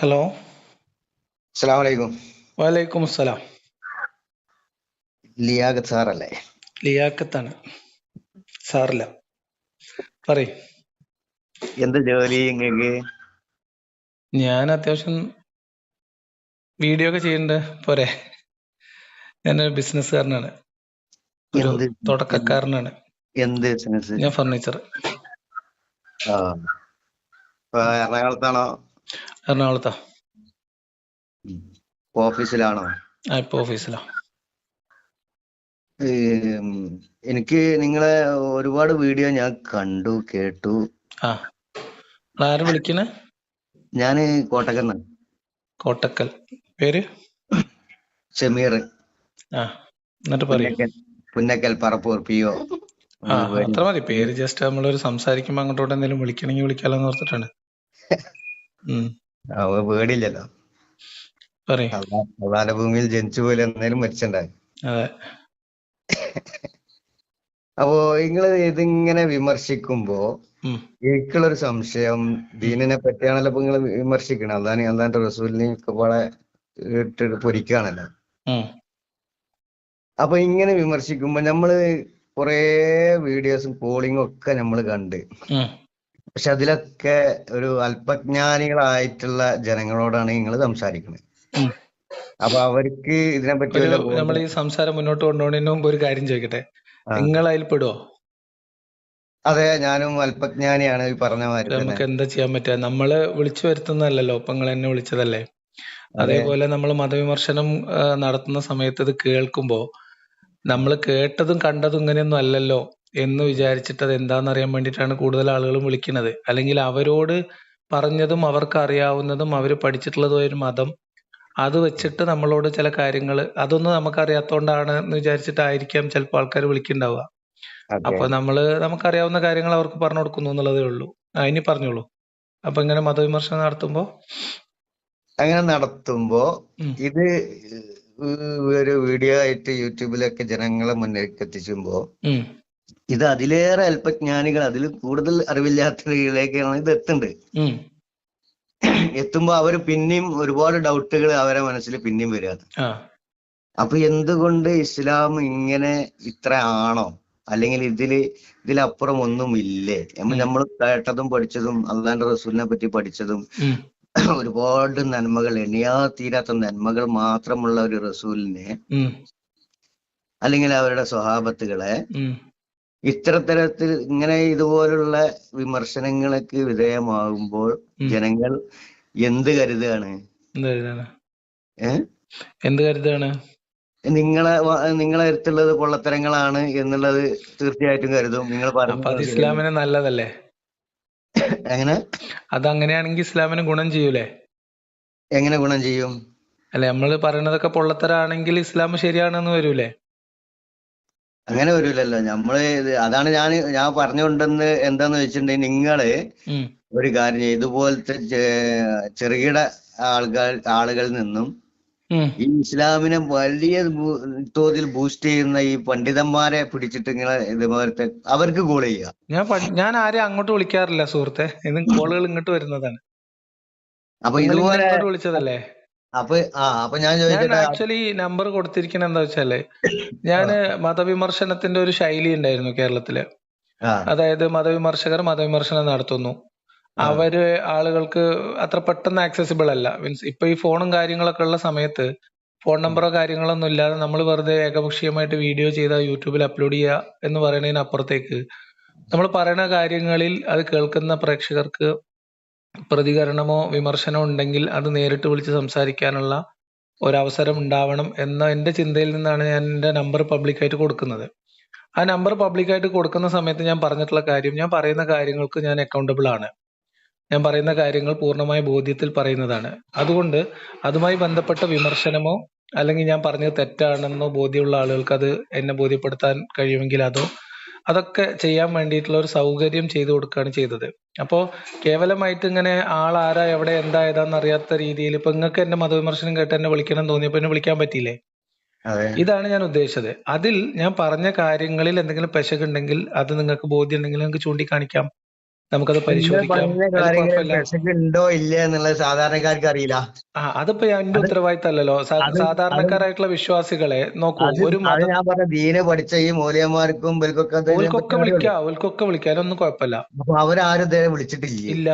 Hello. അസ്സലാമു അലൈക്കും. വലൈക്കും അസ്സലാം. ലിയാഖത്ത് സാറല്ലേ? ലിയാക്കത്താണ്. സാറില്ല. പറയ്. എന്ത് ജോലി ഇങ്ങക്ക്? ഞാൻ അത്യാവശ്യം വീഡിയോ ഒക്കെ ചെയ്യുന്നുണ്ട്. പോരെ. ഞാനൊരു ബിസിനസ്സുകാരനാണ്. ഒരു എന്ത് തുടക്കക്കാരനാണ്. എന്ത് ബിസിനസ്? ഞാൻ ഫർണിച്ചർ. ആ, ഇപ്പൊ എറണാകുളത്താണോ? എറണാകുളത്താ. ഓഫീസിലാണോ? ഇപ്പൊ ഓഫീസിലാ. ഉം, എനിക്ക് നിങ്ങളെ ഒരുപാട് വീഡിയോ ഞാൻ കണ്ടു കേട്ടു. ആ, ആര് വിളിക്കണേ? ഞാന് കോട്ടക്കന്നാണ്. കോട്ടക്കൽ. പേര്? ഷമീർ. ആ, എന്നിട്ട് പറയൂ. പുന്നക്കൽ പുന്നക്കൽ പറപ്പൂർ PO. അത്ര മതി. പേര് ജസ്റ്റ് നമ്മളൊരു സംസാരിക്കുമ്പോ അങ്ങോട്ടോട്ട് എന്തെങ്കിലും വിളിക്കണമെങ്കിൽ വിളിക്കാലോന്ന് ഓർത്തിട്ടാണ്. പേടിയില്ലല്ലോ. പറയ്. അള്ളാന്റെ ഭൂമിയിൽ ജനിച്ചു പോലെ എന്നാലും മരിച്ചിട്ടുണ്ടായി. അതെ. അപ്പോ നിങ്ങള് ഇതിങ്ങനെ വിമർശിക്കുമ്പോ ഉം, എനിക്കുള്ളൊരു സംശയം, ദീനിനെ പറ്റിയാണല്ലോ ഇപ്പൊ നിങ്ങൾ വിമർശിക്കണം. അള്ളാന്റെ റസൂലിനെ ഒക്കെ പാടെ ഇട്ടിട്ട് പൊരിക്കുകയാണല്ലോ. ഉം, അപ്പൊ ഇങ്ങനെ വിമർശിക്കുമ്പോ നമ്മള് കുറേ വീഡിയോസും പോളിങ്ങും ഒക്കെ നമ്മൾ കണ്ട്. ഉം, പക്ഷെ അതിലൊക്കെ ഒരു അല്പജ്ഞാനികളായിട്ടുള്ള ജനങ്ങളോടാണ് നിങ്ങൾ സംസാരിക്കുന്നത്. ഉം. അപ്പൊ അവർക്ക് ഇതിനെ പറ്റി ഒരു വല്ല നമ്മൾ ബോധം? ഈ സംസാരം മുന്നോട്ട് കൊണ്ടുപോകുന്നതിന് മുമ്പ് ഒരു കാര്യം ചോദിക്കട്ടെ. ആ, നിങ്ങൾ അതിൽ പെടുവോ? അതെ, ഞാനും അല്പജ്ഞാനിയാണ് ഈ പറഞ്ഞ മാതിരി തന്നെ. നമുക്ക് എന്താ ചെയ്യാൻ പറ്റുക? നമ്മള് വിളിച്ചു വരുത്തുന്നതല്ലല്ലോ. ഇപ്പൊ നിങ്ങൾ എന്നെ വിളിച്ചതല്ലേ. അതെ, അതേപോലെ നമ്മൾ മതവിമർശനം നടത്തുന്ന സമയത്ത് ഇത് കേൾക്കുമ്പോ നമ്മൾ കേട്ടതും കണ്ടതും ഇങ്ങനെയൊന്നും അല്ലല്ലോ എന്ന് വിചാരിച്ചിട്ട് അത് എന്താണെന്ന് അറിയാൻ വേണ്ടിയിട്ടാണ് കൂടുതൽ ആളുകളും വിളിക്കുന്നത്. അല്ലെങ്കിൽ അവരോട് പറഞ്ഞതും അവർക്ക് അറിയാവുന്നതും അവർ പഠിച്ചിട്ടുള്ളതുമായ ഒരു മതം അത് വെച്ചിട്ട് നമ്മളോട് ചില കാര്യങ്ങൾ അതൊന്നും നമുക്കറിയാത്തോണ്ടാണ് എന്ന് വിചാരിച്ചിട്ടായിരിക്കാം ചിലപ്പോൾ ആൾക്കാർ വിളിക്കുന്നുണ്ടാവുക. അതെ. അപ്പൊ നമുക്കറിയാവുന്ന കാര്യങ്ങൾ അവർക്ക് പറഞ്ഞു കൊടുക്കുന്നു എന്നുള്ളതേ ഉള്ളൂ. ഇനി പറഞ്ഞോളൂ. അപ്പൊ ഇങ്ങനെ മതവിമർശനം നടത്തുമ്പോ അങ്ങനെ നടത്തുമ്പോ ഉം, ഇത് ഒരു വീഡിയോ ആയിട്ട് യൂട്യൂബിലൊക്കെ ജനങ്ങളെ മുന്നിലേക്ക് എത്തിച്ചുമ്പോ ഉം, ഇത് അതിലേറെ അല്പജ്ഞാനികൾ, അതിൽ കൂടുതൽ അറിവില്ലാത്തവരിലേക്കാണ് ഇത് എത്തുന്നത്. ഉം, എത്തുമ്പോ അവര് പിന്നെയും ഒരുപാട് ഡൗട്ടുകൾ അവരെ മനസ്സിൽ പിന്നെയും വരികയാണ്. ആ, അപ്പൊ എന്തുകൊണ്ട് ഇസ്ലാം ഇങ്ങനെ ഇത്ര ആണോ? അല്ലെങ്കിൽ ഇതിലപ്പുറം ഒന്നും ഇല്ലേ? ഉം, നമ്മൾ കേട്ടതും പഠിച്ചതും അള്ളാന്റെ റസൂലിനെ പറ്റി പഠിച്ചതും ഉം, ഒരുപാട് നന്മകൾ, എണ്ണിയാ തീരാത്ത നന്മകൾ മാത്രമുള്ള ഒരു റസൂലിനെ, ഉം, അല്ലെങ്കിൽ അവരുടെ സ്വഹാബത്തുകളെ ഉം. ഇത്തരത്തിൽ ഇങ്ങനെ ഇതുപോലുള്ള വിമർശനങ്ങൾക്ക് വിധേയമാകുമ്പോൾ ഉം. ജനങ്ങൾ എന്ത് കരുതുകയാണ്? എന്ത് കരുതാണ്? ഏഹ് എന്ത് കരുതാണ്? നിങ്ങളെ അടുത്തുള്ളത് പൊള്ളത്തരങ്ങളാണ് എന്നുള്ളത് തീർച്ചയായിട്ടും കരുതും. നിങ്ങൾ അപ്പൊ അത് പറയുന്നത് ശരിയല്ല. ഇസ്ലാമിന് നല്ലതല്ലേ? എങ്ങനെ അതങ്ങനെയാണെങ്കിൽ ഇസ്ലാമിന് ഗുണം ചെയ്യൂലേ? എങ്ങനെ ഗുണം ചെയ്യും? അല്ലെ, നമ്മൾ പറയണതൊക്കെ പൊള്ളത്തരാണെങ്കിൽ ഇസ്ലാം ശരിയാണെന്ന് വരൂലേ? അങ്ങനെ വരില്ലല്ലോ. അതാണ് ഞാൻ പറഞ്ഞുകൊണ്ടെന്ന് എന്താന്ന് വെച്ചിട്ടുണ്ടെങ്കിൽ, നിങ്ങള് ഉം, ഒരു കാര്യം ചെയ്യും, ഇതുപോലത്തെ ചെറുകിട ആളുകളിൽ നിന്നും ഉം. ഈ ഇസ്ലാമിനെ വലിയ തോതിൽ ബൂസ്റ്റ് ചെയ്യുന്ന ഈ പണ്ഡിതന്മാരെ പിടിച്ചിട്ട് ഇങ്ങനെ ഇതുപോലത്തെ അവർക്ക് കോൾ ചെയ്യുക. ഞാൻ ആരെയും അങ്ങോട്ട് വിളിക്കാറില്ല സുഹൃത്തെ. ഇന്ന് കോളുകൾ ഇങ്ങോട്ട് വരുന്നതാണ്. അപ്പൊ നിങ്ങൾ ഇന്നെ ഇതുപോലെ ഇങ്ങോട്ട് വിളിച്ചതല്ലേ? അപ്പൊ ഞാൻ ഞാൻ ചോദിക്കട്ടെ. ആക്ച്വലി നമ്പർ കൊടുത്തിരിക്കുന്നത് എന്താ വെച്ചാല്, ഞാന് മതവിമർശനത്തിന്റെ ഒരു ശൈലി ഉണ്ടായിരുന്നു കേരളത്തില്. ആ, അതായത് മതവിമർശകർ മതവിമർശനം നടത്തുന്നു. ആ, അവര് ആളുകൾക്ക് അത്ര പെട്ടെന്ന് ആക്സസിബിൾ അല്ല. മീൻസ് ഇപ്പൊ ഈ ഫോണും കാര്യങ്ങളൊക്കെ ഉള്ള സമയത്ത് ഫോൺ നമ്പറോ കാര്യങ്ങളൊന്നും ഇല്ലാതെ നമ്മൾ വെറുതെ ഏകപക്ഷീയമായിട്ട് വീഡിയോ ചെയ്ത യൂട്യൂബിൽ അപ്ലോഡ് ചെയ്യുക എന്ന് പറയുന്നതിനപ്പുറത്തേക്ക് നമ്മൾ പറയുന്ന കാര്യങ്ങളിൽ അത് കേൾക്കുന്ന പ്രേക്ഷകർക്ക് പ്രതികരണമോ വിമർശനമോ ഉണ്ടെങ്കിൽ അത് നേരിട്ട് വിളിച്ച് സംസാരിക്കാനുള്ള ഒരവസരം ഉണ്ടാവണം എന്ന എന്റെ ചിന്തയിൽ നിന്നാണ് ഞാൻ എന്റെ നമ്പർ പബ്ലിക്കായിട്ട് കൊടുക്കുന്നത്. ആ നമ്പർ പബ്ലിക്കായിട്ട് കൊടുക്കുന്ന സമയത്ത് ഞാൻ പറഞ്ഞിട്ടുള്ള കാര്യം, ഞാൻ പറയുന്ന കാര്യങ്ങൾക്ക് ഞാൻ അക്കൗണ്ടബിൾ ആണ്. ഞാൻ പറയുന്ന കാര്യങ്ങൾ പൂർണ്ണമായ ബോധ്യത്തിൽ പറയുന്നതാണ്. അതുകൊണ്ട് അതുമായി ബന്ധപ്പെട്ട വിമർശനമോ അല്ലെങ്കിൽ ഞാൻ പറഞ്ഞത് തെറ്റാണെന്നോ ബോധ്യമുള്ള ആളുകൾക്ക് അത് എന്നെ ബോധ്യപ്പെടുത്താൻ കഴിയുമെങ്കിൽ അതൊക്കെ ചെയ്യാൻ വേണ്ടിയിട്ടുള്ള ഒരു സൗകര്യം ചെയ്തു കൊടുക്കുകയാണ് ചെയ്തത്. അപ്പോ കേവലമായിട്ട് ഇങ്ങനെ ആളാരാ എവിടെ എന്താ ഏതാന്ന് അറിയാത്ത രീതിയിൽ ഇപ്പൊ നിങ്ങൾക്ക് എന്റെ മതവിമർശനം കേട്ട് എന്നെ വിളിക്കണം എന്ന് തോന്നിയപ്പോ എന്നെ വിളിക്കാൻ പറ്റിയില്ലേ? അതെ. ഇതാണ് ഞാൻ ഉദ്ദേശിച്ചത്. അതിൽ ഞാൻ പറഞ്ഞ കാര്യങ്ങളിൽ എന്തെങ്കിലും പെശകുണ്ടെങ്കിൽ അത് നിങ്ങൾക്ക് ബോധ്യം ഉണ്ടെങ്കിൽ നിങ്ങൾക്ക് ചൂണ്ടിക്കാണിക്കാം. നമുക്കത് നിങ്ങൾ പരിശോധിക്കാം. പറയുന്ന അതിൽ കാര്യങ്ങൾ കുഴപ്പമില്ല. പെശക് ഉണ്ടോ ഇല്ല എന്നുള്ളത് സാധാരണക്കാർക്ക് അറിയില്ല. അതിപ്പോ എന്റെ അത് ഉത്തരവാദിത്തമല്ലല്ലോ. അത് അത് സാധാരണക്കാരായിട്ടുള്ള വിശ്വാസികളെ നോക്കൂ, അത് ഒരു അത് മത ഞാൻ പറഞ്ഞ ദീന് പഠിച്ച ഈ മൂല്യന്മാർക്കും ഇവർക്കൊക്കെ അതിനെ പറ്റി അറിയുള്ളൂ. ഓൽക്കൊക്കെ വിളിക്കാം, അതിനൊന്നും കുഴപ്പമില്ല. അപ്പൊ അവരാരും ഇതുവരെ വിളിച്ചിട്ടില്ലേ? ഇല്ല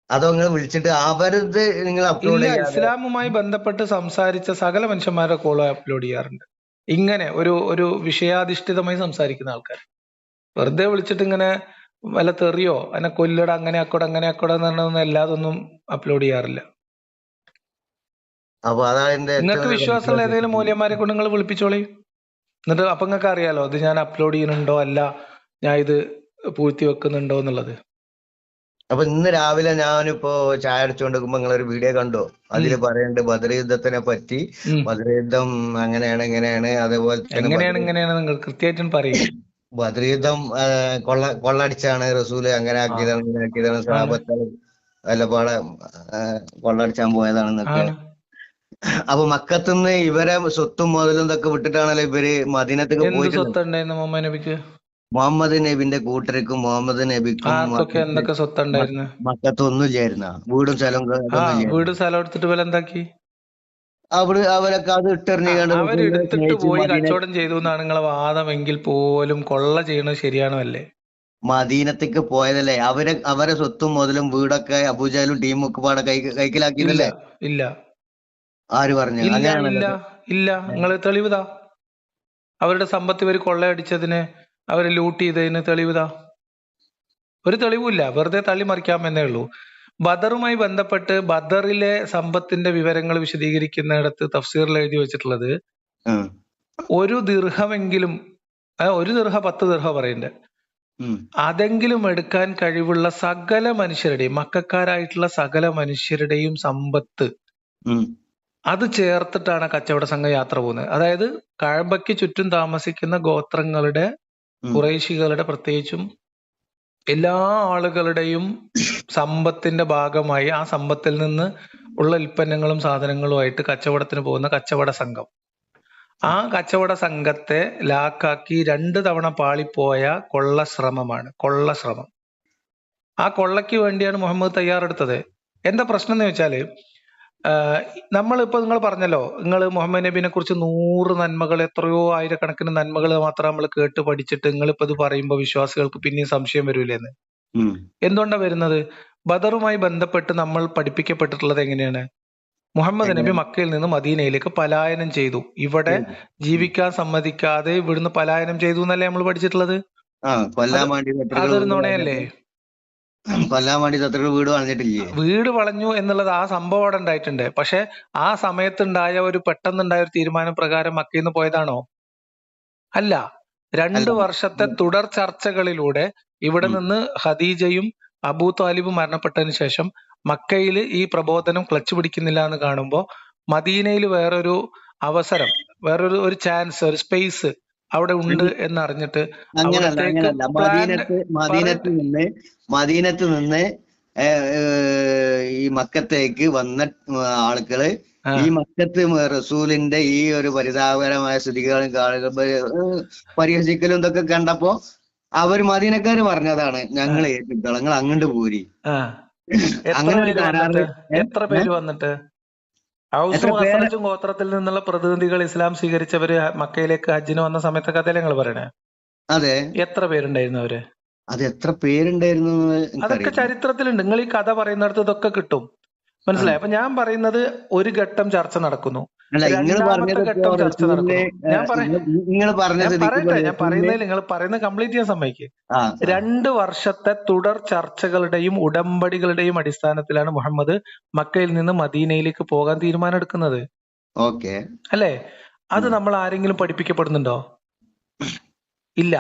അതോ നിങ്ങൾ വിളിച്ചിട്ട് അവരത് നിങ്ങൾ അപ്ലോഡ് ഇല്ല ചെയ്യാതെ? ഇസ്ലാമുമായി ബന്ധപ്പെട്ട് സംസാരിച്ച സകല മനുഷ്യന്മാരുടെ കോള് അപ്ലോഡ് ചെയ്യാറുണ്ട്. ഇങ്ങനെ ഒരു വിഷയാധിഷ്ഠിതമായി സംസാരിക്കുന്ന ആൾക്കാർ വെറുതെ വിളിച്ചിട്ട് ഇങ്ങനെ വല്ല തെറിയോ എന്നെ കൊല്ലട അങ്ങനെ ആക്കോടെ എന്ന് പറഞ്ഞൊന്നും എല്ലാതൊന്നും അപ്ലോഡ് ചെയ്യാറില്ല. അപ്പൊ അതാണ് എന്റെ ഏറ്റവും നിങ്ങൾക്ക് വലിയ വിശ്വാസമുള്ള സംശയം. ഏതെങ്കിലും മൂല്യന്മാരെ കൊണ്ട് നിങ്ങൾ വിളിപ്പിച്ചോളി. എന്നിട്ട് അപ്പൊ നിങ്ങൾക്ക് അറിയാലോ ഇത് ഞാൻ അപ്ലോഡ് ചെയ്യുന്നുണ്ടോ അല്ല, ഞാൻ ഇത് പൂഴ്ത്തി വെക്കുന്നുണ്ടോ എന്നുള്ളത്. അപ്പൊ ഇന്ന് രാവിലെ ഞാനിപ്പോ ചായ അടിച്ചുകൊണ്ടിരിക്കുമ്പോ നിങ്ങളൊരു വീഡിയോ കണ്ടോ? അതില് പറയുന്നുണ്ട് ബദർ യുദ്ധത്തിനെ പറ്റി. ഉം. ബദർ യുദ്ധം അങ്ങനെയാണ് ഇങ്ങനെയാണ്, അതേപോലെ തന്നെ എങ്ങനെയാണ് നിങ്ങൾ കൃത്യമായിട്ടും പറയും. ബദർ യുദ്ധം കൊള്ളടിച്ചാണ് റസൂല്, അങ്ങനെ ആ ആക്കിയതാണ് ഇങ്ങനെ ആക്കിയതാണ്, ആണ് സഹാബത്താള് വല്ലപാടെ കൊള്ളടിച്ചാൻ പോയതാണെന്നൊക്കെ. ആണ് അപ്പൊ മക്കത്തുനിന്ന് ഇവരെ സ്വത്തും മുതലും ഇതൊക്കെ വിട്ടിട്ടാണല്ലോ ഇവര് മദീനത്തേക്ക് എന്ത് പോയിട്ടുള്ളത്. സ്വത്തുണ്ടായിരുന്നു മുഹമ്മദ് നബിക്ക്? മുഹമ്മദ് നബിന്റെ കൂട്ടർക്കും മുഹമ്മദ് നബിക്കും ആർക്കൊക്കെ എന്തൊക്കെ സ്വത്തുണ്ടായിരുന്നു? മക്കത്തൊന്നും ഇല്ലായിരുന്ന, വീടും സ്ഥലവും അതൊന്നും ഇല്ലായിരുന്നു. വീട് സ്ഥലം എടുത്തിട്ട് ഇവര് എന്താക്കി? അവരൊക്കെ അത് ഇട്ടെറിഞ്ഞുകൊണ്ട് റസൂലിനെ അവരെടുത്തിട്ട് സ്നേഹിച്ച് പോയി കച്ചവടം ചെയ്തു എന്നാണ് നിങ്ങളെ വാദമെങ്കിൽ പോലും കൊള്ള ചെയ്യണത് ശരിയാണോ അല്ലേ? മദീനത്തേക്ക് പോയതല്ലേ. അവരെ സ്വത്തും മുതലും വീടൊക്കെ അബൂജഹലും ടീമും ഒക്കെ പാടെ ഇല്ല കൈക്കലാക്കിയതല്ലേ. ഇല്ല ആര് പറഞ്ഞു? ഇല്ല ഇല്ല അങ്ങനെയാണല്ലോ. ഇല്ല. നിങ്ങൾ തെളിവുതാ. അവരുടെ സമ്പത്ത് ഇവർ കൊള്ളയടിച്ചതിന്, അവര് ലൂട്ട് ചെയ്തതിന് തെളിവുതാ. ഒരു തെളിവുമില്ല, വെറുതെ തള്ളിമറിക്കാമെന്നേ ഉള്ളൂ. ബദറുമായി ബന്ധപ്പെട്ട് ബദറിലെ സമ്പത്തിന്റെ വിവരങ്ങൾ വിശദീകരിക്കുന്നിടത്ത് തഫ്സീറിൽ എഴുതി വെച്ചിട്ടുള്ളത് ഉം. ഒരു ദിർഹമെങ്കിലും, ഒരു ദിർഹ 10 ദിർഹ പറയുന്നുണ്ട്, ഉം. അതെങ്കിലും എടുക്കാൻ കഴിവുള്ള സകല മനുഷ്യരുടെയും, മക്കാരായിട്ടുള്ള സകല മനുഷ്യരുടെയും സമ്പത്ത് ഉം. അത് ചേർത്തിട്ടാണ് കച്ചവട സംഘം യാത്ര പോകുന്നത്. അതായത് കഅബയ്ക്ക് ചുറ്റും താമസിക്കുന്ന ഗോത്രങ്ങളുടെ, ഖുറൈശികളുടെ പ്രത്യേകിച്ചും എല്ലാ ആളുകളുടെയും സമ്പത്തിന്റെ ഭാഗമായി ആ സമ്പത്തിൽ നിന്ന് ഉള്ള ഉൽപ്പന്നങ്ങളും സാധനങ്ങളുമായിട്ട് കച്ചവടത്തിന് പോകുന്ന കച്ചവട സംഘം. ആ കച്ചവട സംഘത്തെ ലാക്കാക്കി 2 തവണ പാളിപ്പോയ കൊള്ളശ്രമമാണ്. ആ കൊള്ളയ്ക്ക് വേണ്ടിയാണ് മുഹമ്മദ് തയ്യാറെടുത്തത്. എന്താ പ്രശ്നം എന്ന് വെച്ചാല്, നമ്മളിപ്പോ നിങ്ങൾ പറഞ്ഞല്ലോ, നിങ്ങൾ മുഹമ്മദ് നബിനെ കുറിച്ച് 100 നന്മകൾ, എത്രയോ ആയിരക്കണക്കിന് നന്മകൾ മാത്രം നമ്മൾ കേട്ട് പഠിച്ചിട്ട് നിങ്ങളിപ്പോ ഇത് പറയുമ്പോ വിശ്വാസികൾക്ക് പിന്നെയും സംശയം വരൂലെന്ന്. എന്തുകൊണ്ടാ വരുന്നത്? ബദറുമായി ബന്ധപ്പെട്ട് നമ്മൾ പഠിപ്പിക്കപ്പെട്ടിട്ടുള്ളത് എങ്ങനെയാണ്? മുഹമ്മദ് നബി മക്കയിൽ നിന്ന് മദീനയിലേക്ക് പലായനം ചെയ്തു. ഇവിടെ ജീവിക്കാൻ സമ്മതിക്കാതെ ഇവിടുന്ന് പലായനം ചെയ്തു എന്നല്ലേ നമ്മൾ പഠിച്ചിട്ടുള്ളത്? അതൊരു നുണയല്ലേ? കൊല്ലാൻ വേണ്ടി ശത്രുക്കൾ വീട് വളഞ്ഞിട്ടില്ലേ? വീട് വളഞ്ഞു എന്നുള്ളത് ആ സംഭവം അവിടെ ഉണ്ടായിട്ടുണ്ട്. പക്ഷെ ആ സമയത്തുണ്ടായ പെട്ടെന്നുണ്ടായ ഒരു തീരുമാന പ്രകാരം മക്കയിൽ നിന്ന് പോയതാണോ? അല്ല. 2 വർഷത്തെ തുടർ ചർച്ചകളിലൂടെ ഇവിടെ നിന്ന് ഖദീജയും അബൂ താലിബും മരണപ്പെട്ടതിന് ശേഷം മക്കയിൽ ഈ പ്രബോധനം ക്ലച്ച് പിടിക്കുന്നില്ല എന്ന് കാണുമ്പോൾ മദീനയിൽ വേറൊരു അവസരം, വേറൊരു ചാൻസ്, ഒരു സ്പേസ് അവിടെ ഉണ്ട് എന്നറിഞ്ഞിട്ട് മദീനത്ത് നിന്ന് ഈ മക്കത്തേക്ക് വന്ന ആളുകള് ഈ മക്കത്ത് റസൂലിന്റെ ഈ ഒരു പരിതാപകരമായ സ്ഥിതികളും പരിഹസിക്കലും ഇതൊക്കെ കണ്ടപ്പോ അവര് മദീനക്കാര് പറഞ്ഞതാണ്, ഞങ്ങൾ ഏറ്റെടുത്തോളാം, നിങ്ങൾ അങ്ങോട്ട് പോരി. അങ്ങനെ ഒരു കരാറ്. എത്ര പേര് വന്നിട്ട്? ഔസും ഖസറജും ഗോത്രത്തിൽ നിന്നുള്ള പ്രതിനിധികൾ ഇസ്ലാം സ്വീകരിച്ചവര് മക്കയിലേക്ക് ഹജ്ജിന് വന്ന സമയത്തെ കഥയല്ലേ നിങ്ങൾ പറയണേ? അതെ. എത്ര പേരുണ്ടായിരുന്നു അവര്? അത് എത്ര പേരുണ്ടായിരുന്നു അതൊക്കെ ചരിത്രത്തിലുണ്ട്. നിങ്ങൾ ഈ കഥ പറയുന്നിടത്ത് ഇതൊക്കെ കിട്ടും. മനസ്സിലായി? അപ്പൊ ഞാൻ പറയുന്നത് ഒരു ഘട്ടം ചർച്ച നടക്കുന്നു, രണ്ടാമത്തെ ഘട്ടം ചർച്ച നടക്കുന്നു. ഞാൻ പറയുന്നതിൽ നിങ്ങൾ പറയുന്നത് കംപ്ലീറ്റ് ചെയ്യാൻ സമ്മതിക്ക്. 2 വർഷത്തെ തുടർ ചർച്ചകളുടെയും ഉടമ്പടികളുടെയും അടിസ്ഥാനത്തിലാണ് മുഹമ്മദ് മക്കയിൽ നിന്ന് മദീനയിലേക്ക് പോകാൻ തീരുമാനം എടുക്കുന്നത്. അല്ലേ? അത് നമ്മൾ ആരെങ്കിലും പഠിപ്പിക്കപ്പെടുന്നുണ്ടോ? ഇല്ല.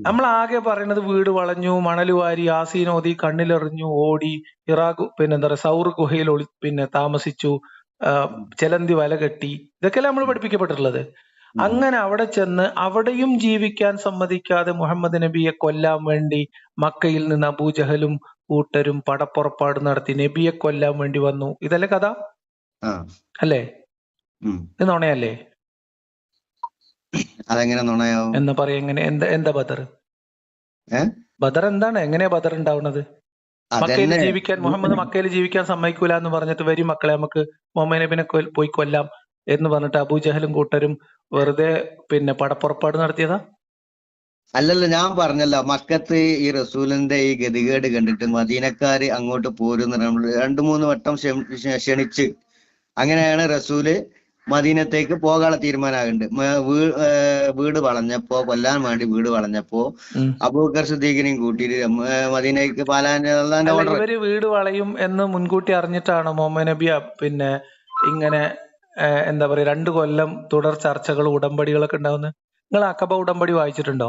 നമ്മൾ ആകെ പറയുന്നത് വീട് വളഞ്ഞു, മണല് വാരി, യാസീൻ ഓതി, കണ്ണിലെറിഞ്ഞു, ഓടി, സൗർ ഗുഹയിൽ താമസിച്ചു, ചെലന്തി വല കെട്ടി, ഇതൊക്കെയല്ലേ നമ്മൾ പഠിപ്പിക്കപ്പെട്ടിട്ടുള്ളത്. അങ്ങനെ അവിടെ ചെന്ന് അവിടെയും ജീവിക്കാൻ സമ്മതിക്കാതെ മുഹമ്മദ് നബിയെ കൊല്ലാൻ വേണ്ടി മക്കയിൽ നിന്ന് അബൂജഹലും കൂട്ടരും പടപ്പുറപ്പാട് നടത്തി നബിയെ കൊല്ലാൻ വേണ്ടി വന്നു. ഇതല്ലേ കഥ? അല്ലേ? ഇത് നുണയല്ലേ? അതെങ്ങനെ നുണയാവും? എന്നാ പറയാ, എങ്ങനെ? എന്താ ബദർ? ബദർ എന്താണ്? എങ്ങനെയാ ബദർ ഉണ്ടാവുന്നത്? മക്കയിൽ അതന്നെ ജീവിക്കാൻ മുഹമ്മദ് മക്കയിൽ ജീവിക്കാൻ സമ്മതിക്കൂല എന്ന് പറഞ്ഞിട്ട് വരും മക്കളെ നമുക്ക് മുഹമ്മദ് നബിനെ പോയി കൊല്ലാം എന്ന് പറഞ്ഞിട്ട് അബൂജഹലും കൂട്ടരും വെറുതെ പിന്നെ പടപ്പുറപ്പാട് നടത്തിയതാ. അല്ലല്ല, ഞാൻ പറഞ്ഞല്ലോ, മക്കത്ത് ഈ റസൂലിന്റെ ഈ ഗതികേട് കണ്ടിട്ട് മദീനക്കാര് അങ്ങോട്ട് പോരുന്ന 2-3 വട്ടം ക്ഷണിച്ച്, അങ്ങനെയാണ് റസൂല് മദീനത്തേക്ക് പോകാനുള്ള തീരുമാനമാകുന്നുണ്ട്. വീട് വളഞ്ഞപ്പോ, കൊല്ലാൻ വേണ്ടി വീട് വളഞ്ഞപ്പോ ഉം. അബൂബക്കർ സിദ്ദീഖിനെയും കൂട്ടിയിട്ട് മദീനയ്ക്ക് പാലാന്റെ അല്ല, ഓർഡർ. ഇവര് വീട് വളയും എന്ന് മുൻകൂട്ടി അറിഞ്ഞിട്ടാണോ മുഹമ്മദ് നബി പിന്നെ ഇങ്ങനെ എന്താ പറയാ 2 കൊല്ലം തുടർ ചർച്ചകളും ഉടമ്പടികളൊക്കെ ഉണ്ടാവുന്നത്? നിങ്ങൾ അക്കബ ഉടമ്പടി വായിച്ചിട്ടുണ്ടോ?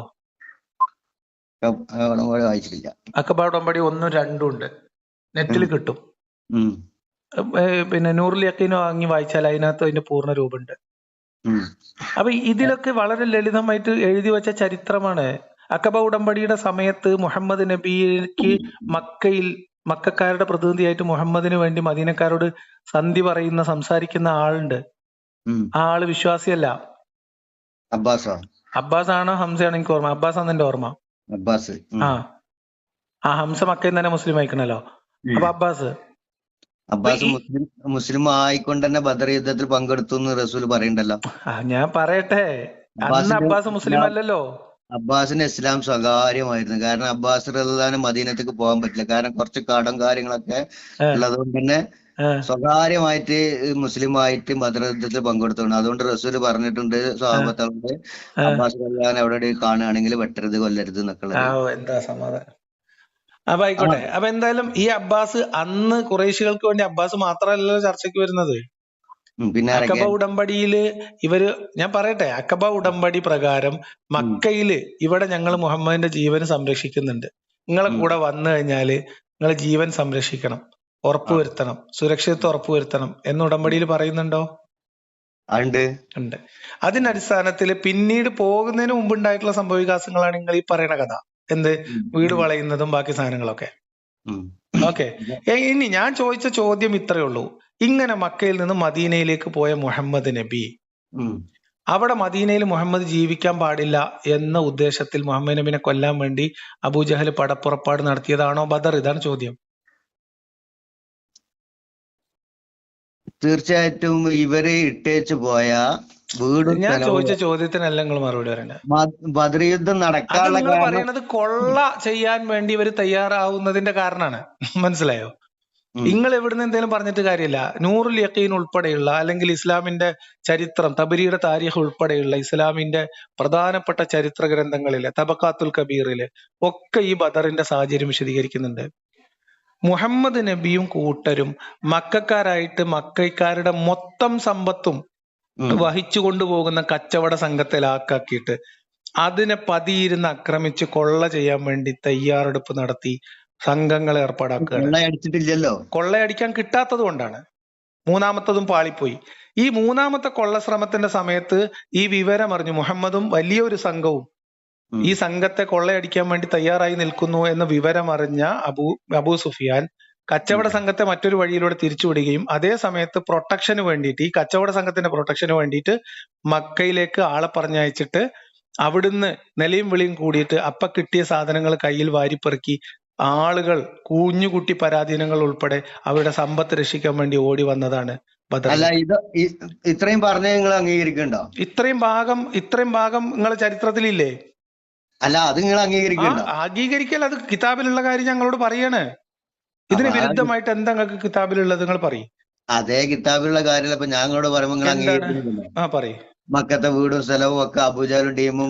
വായിച്ചിട്ടില്ല. അക്കബ ഉടമ്പടി 1ഉം 2ഉം ഉണ്ട്, നെറ്റിൽ കിട്ടും. ഉം. പിന്നെ നൂറുൽ യഖീനോ വാങ്ങി വായിച്ചാൽ അതിനകത്ത് അതിന്റെ പൂർണ്ണ രൂപമുണ്ട്. ഉം. അപ്പൊ ഇതിലൊക്കെ വളരെ ലളിതമായിട്ട് എഴുതി വെച്ച ചരിത്രമാണ്. അക്കബ ഉടമ്പടിയുടെ സമയത്ത് മുഹമ്മദ് നബിക്ക് മക്കാരുടെ പ്രതിനിധിയായിട്ട് മുഹമ്മദിന് വേണ്ടി മദീനക്കാരോട് സന്ധി പറയുന്ന സംസാരിക്കുന്ന ആളുണ്ട്. ഉം. ആ ആള് വിശ്വാസിയല്ല. അബ്ബാസോ? അബ്ബാസ് ആണോ ഹംസയാണോ എനിക്ക് ഓർമ്മ. അബ്ബാസ് ആണ് എന്റെ ഓർമ്മ. അബ്ബാസ്. ആ ഹംസ മക്കയിൽ തന്നെ മുസ്ലിം ആയിക്കണല്ലോ. അപ്പൊ അബ്ബാസ് മുസ്ലിം ആയിക്കൊണ്ട് തന്നെ ബദർ യുദ്ധത്തിൽ പങ്കെടുത്തു എന്ന് റസൂൽ പറയണ്ടല്ലോ. ഞാൻ പറയട്ടെ, അന്ന് അബ്ബാസ് മുസ്ലിം അല്ലല്ലോ. അബ്ബാസിന് ഇസ്ലാം സ്വകാര്യമായിരുന്നു. കാരണം അബ്ബാസ് റളിയല്ലാഹു മദീനത്തേക്ക് പോകാൻ പറ്റില്ല. കാരണം കുറച്ച് കടം കാര്യങ്ങളൊക്കെ ഉള്ളതുകൊണ്ട് തന്നെ സ്വകാര്യമായിട്ട് മുസ്ലിമായിട്ട് ബദർ യുദ്ധത്തിൽ പങ്കെടുത്തോണ്ട്. അതുകൊണ്ട് റസൂൽ പറഞ്ഞിട്ടുണ്ട് സ്വഹാബത്തോട്, അബ്ബാസ് റളിയല്ലാഹു എവിടെ കാണുകയാണെങ്കിൽ വെട്ടരുത്, കൊല്ലരുത് എന്നൊക്കെ. എന്താ സമാധാനം. അപ്പൊ ആയിക്കോട്ടെ. അപ്പൊ എന്തായാലും ഈ അബ്ബാസ് അന്ന് ഖുറൈശികൾക്ക് വേണ്ടി അബ്ബാസ് മാത്രമല്ലല്ലോ ചർച്ചയ്ക്ക് വരുന്നത്. പിന്നെ അക്കബ ഉടമ്പടിയില് ഇവര്, ഞാൻ പറയട്ടെ, അക്കബ ഉടമ്പടി പ്രകാരം മക്കയില് ഇവിടെ ഞങ്ങൾ മുഹമ്മദിന്റെ ജീവൻ സംരക്ഷിക്കുന്നുണ്ട്, നിങ്ങളെ കൂടെ വന്നു കഴിഞ്ഞാല് നിങ്ങൾ ജീവൻ സംരക്ഷിക്കണം, ഉറപ്പുവരുത്തണം, സുരക്ഷിതത്വം ഉറപ്പുവരുത്തണം എന്ന് ഉടമ്പടിയിൽ പറയുന്നുണ്ടോ? ഉണ്ട്. അതിന്റെ അടിസ്ഥാനത്തിൽ പിന്നീട് പോകുന്നതിന് മുമ്പ് ഉണ്ടായിട്ടുള്ള സംഭവ വികാസങ്ങളാണ് നിങ്ങൾ ഈ പറയുന്ന കഥ. എന്ത് വീട് വളയുന്നതും ബാക്കി സാധനങ്ങളൊക്കെ. ഓക്കെ. ഇനി ഞാൻ ചോദിച്ച ചോദ്യം ഇത്രയേ ഉള്ളൂ. ഇങ്ങനെ മക്കയിൽ നിന്ന് മദീനയിലേക്ക് പോയ മുഹമ്മദ് നബി അവിടെ മദീനയിൽ മുഹമ്മദ് ജീവിക്കാൻ പാടില്ല എന്ന ഉദ്ദേശത്തിൽ മുഹമ്മദ് നബിനെ കൊല്ലാൻ വേണ്ടി അബൂജഹൽ പടപ്പുറപ്പാട് നടത്തിയതാണോ ബദർ? ഇതാണ് ചോദ്യം. തീർച്ചയായിട്ടും ഇവര് ഇട്ടേച്ചു പോയ വീടും ഞാൻ ചോദിച്ച ചോദ്യത്തിനല്ല നിങ്ങൾ മറുപടി പറയണ്ടേ. ബദർ യുദ്ധം നടക്കാനുള്ള നിങ്ങൾ പറയുന്നത് കൊള്ള ചെയ്യാൻ വേണ്ടി ഇവർ തയ്യാറാവുന്നതിന്റെ കാരണമാണ്. മനസ്സിലായോ? നിങ്ങൾ എവിടുന്ന് എന്തെങ്കിലും പറഞ്ഞിട്ട് കാര്യമില്ല. നൂറുൽ യഖീൻ ഉൾപ്പെടെയുള്ള, അല്ലെങ്കിൽ ഇസ്ലാമിന്റെ ചരിത്രം, തബരിയുടെ താരീഖ് ഉൾപ്പെടെയുള്ള ഇസ്ലാമിന്റെ പ്രധാനപ്പെട്ട ചരിത്ര ഗ്രന്ഥങ്ങളിലെ തബക്കാത്തുൽ കബീറില് ഒക്കെ ഈ ബദറിന്റെ സാഹചര്യം വിശദീകരിക്കുന്നുണ്ട്. മുഹമ്മദ് നബിയും കൂട്ടരും മക്കാരായിട്ട് മക്കാരുടെ മൊത്തം സമ്പത്തും വഹിച്ചു കൊണ്ടുപോകുന്ന കച്ചവട സംഘത്തിലാക്കിയിട്ട് അതിനെ പതിയിരുന്ന് ആക്രമിച്ച് കൊള്ള ചെയ്യാൻ വേണ്ടി തയ്യാറെടുപ്പ് നടത്തി സംഘങ്ങളെ ഏർപ്പാടാക്കുകയാണ്. കൊള്ളയടിക്കാൻ കിട്ടാത്തത് കൊണ്ടാണ്. മൂന്നാമത്തതും പാളിപ്പോയി. ഈ മൂന്നാമത്തെ കൊള്ളശ്രമത്തിന്റെ സമയത്ത് ഈ വിവരം അറിഞ്ഞു മുഹമ്മദും വലിയൊരു സംഘവും ഈ സംഘത്തെ കൊള്ളയടിക്കാൻ വേണ്ടി തയ്യാറായി നിൽക്കുന്നു എന്ന വിവരം അറിഞ്ഞ അബൂ സുഫിയാൻ കച്ചവട സംഘത്തെ മറ്റൊരു വഴിയിലൂടെ തിരിച്ചുവിടുകയും അതേ സമയത്ത് പ്രൊട്ടക്ഷന് വേണ്ടിയിട്ട്, ഈ കച്ചവട സംഘത്തിന്റെ പ്രൊട്ടക്ഷന് വേണ്ടിയിട്ട് മക്കയിലേക്ക് ആളെ പറഞ്ഞയച്ചിട്ട് അവിടുന്ന് നിലയും വിളിയും കൂടിയിട്ട് അപ്പ കിട്ടിയ സാധനങ്ങൾ കയ്യിൽ വാരിപ്പെറുക്കി ആളുകൾ, കുഞ്ഞുകുട്ടി പരാധീനങ്ങൾ ഉൾപ്പെടെ അവരുടെ സമ്പത്ത് രക്ഷിക്കാൻ വേണ്ടി ഓടി വന്നതാണ് ബദർ. ഇത്രയും പറഞ്ഞ നിങ്ങൾ അംഗീകരിക്കണ്ടോ? ഇത്രയും ഭാഗം നിങ്ങളെ ചരിത്രത്തിലില്ലേ? അല്ല, അത് നിങ്ങൾ അംഗീകരിക്കൽ അത് കിതാബിലുള്ള കാര്യം ഞങ്ങളോട് പറയാണ്. ഇതിന് വിരുദ്ധമായിട്ട് എന്താ നിങ്ങൾക്ക് കിതാബിലുള്ളത്? നിങ്ങൾ പറയും. അതേ കിതാബിലുള്ള കാര്യമല്ല ഇപ്പൊ ഞങ്ങളോട് പറയുമ്പോൾ പറയും. മക്കത്തെ വീടും സ്ഥലവും ഒക്കെ അബൂജഹലും ടീമും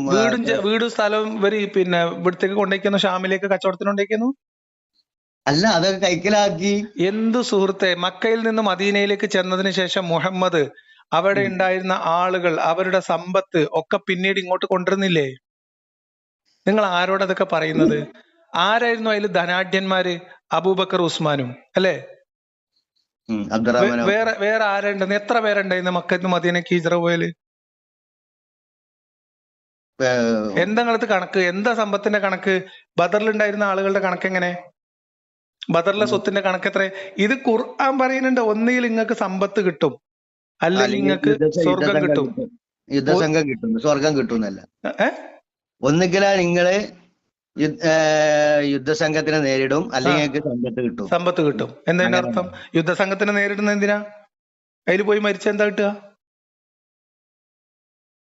വീടും സ്ഥലവും ഇവര് പിന്നെ ഇവിടത്തേക്ക് കൊണ്ടേക്കുന്നു, ഷാമിലേക്ക് കച്ചവടത്തിന് കൊണ്ടേക്കുന്നു. അല്ല, അതൊക്കെ കൈക്കലാക്കി. എന്തു സുഹൃത്തെ, മക്കയിൽ നിന്ന് മദീനയിലേക്ക് ചെന്നതിന് ശേഷം മുഹമ്മദ് അവിടെ ഉണ്ടായിരുന്ന ആളുകൾ, അവരുടെ സമ്പത്ത് ഒക്കെ പിന്നീട് ഇങ്ങോട്ട് കൊണ്ടുവരുന്നില്ലേ? നിങ്ങൾ ആരോടതൊക്കെ പറയുന്നത്? ആരായിരുന്നു അതിൽ ധനാഢ്യന്മാര്? അബൂബക്കർ ഉസ്മാനും അല്ലേ? വേറെ ആരുണ്ടെന്ന്? എത്ര പേരുണ്ടായിരുന്നു മക്കത്ത് മദീനക്ക് ഹിജ്റ പോയാല്? എന്താ നിങ്ങളത് കണക്ക്? എന്താ സമ്പത്തിന്റെ കണക്ക്? ബദറിലുണ്ടായിരുന്ന ആളുകളുടെ കണക്ക് എങ്ങനെ? ബദറിലെ സ്വത്തിന്റെ കണക്ക് എത്ര? ഇത് ഖുർആൻ പറയുന്നുണ്ട്. ഒന്നുകിൽ നിങ്ങൾക്ക് സമ്പത്ത് കിട്ടും, അല്ലെങ്കിൽ നിങ്ങൾക്ക് സ്വർഗം കിട്ടും. യുദ്ധസംഘം കിട്ടും, സ്വർഗം കിട്ടുന്നല്ല. ഒന്നുകിലാ നിങ്ങള് യുദ്ധസംഘത്തിനെ നേരിടും, അല്ലെങ്കിൽ ഞങ്ങൾക്ക് സമ്പത്ത് കിട്ടും. സമ്പത്ത് കിട്ടും എന്നതിന്റെ അങ്ങനെ അർത്ഥം യുദ്ധസംഘത്തിനെ നേരിടുന്ന എന്തിനാ? അതിൽ പോയി മരിച്ച എന്താ കിട്ടുക?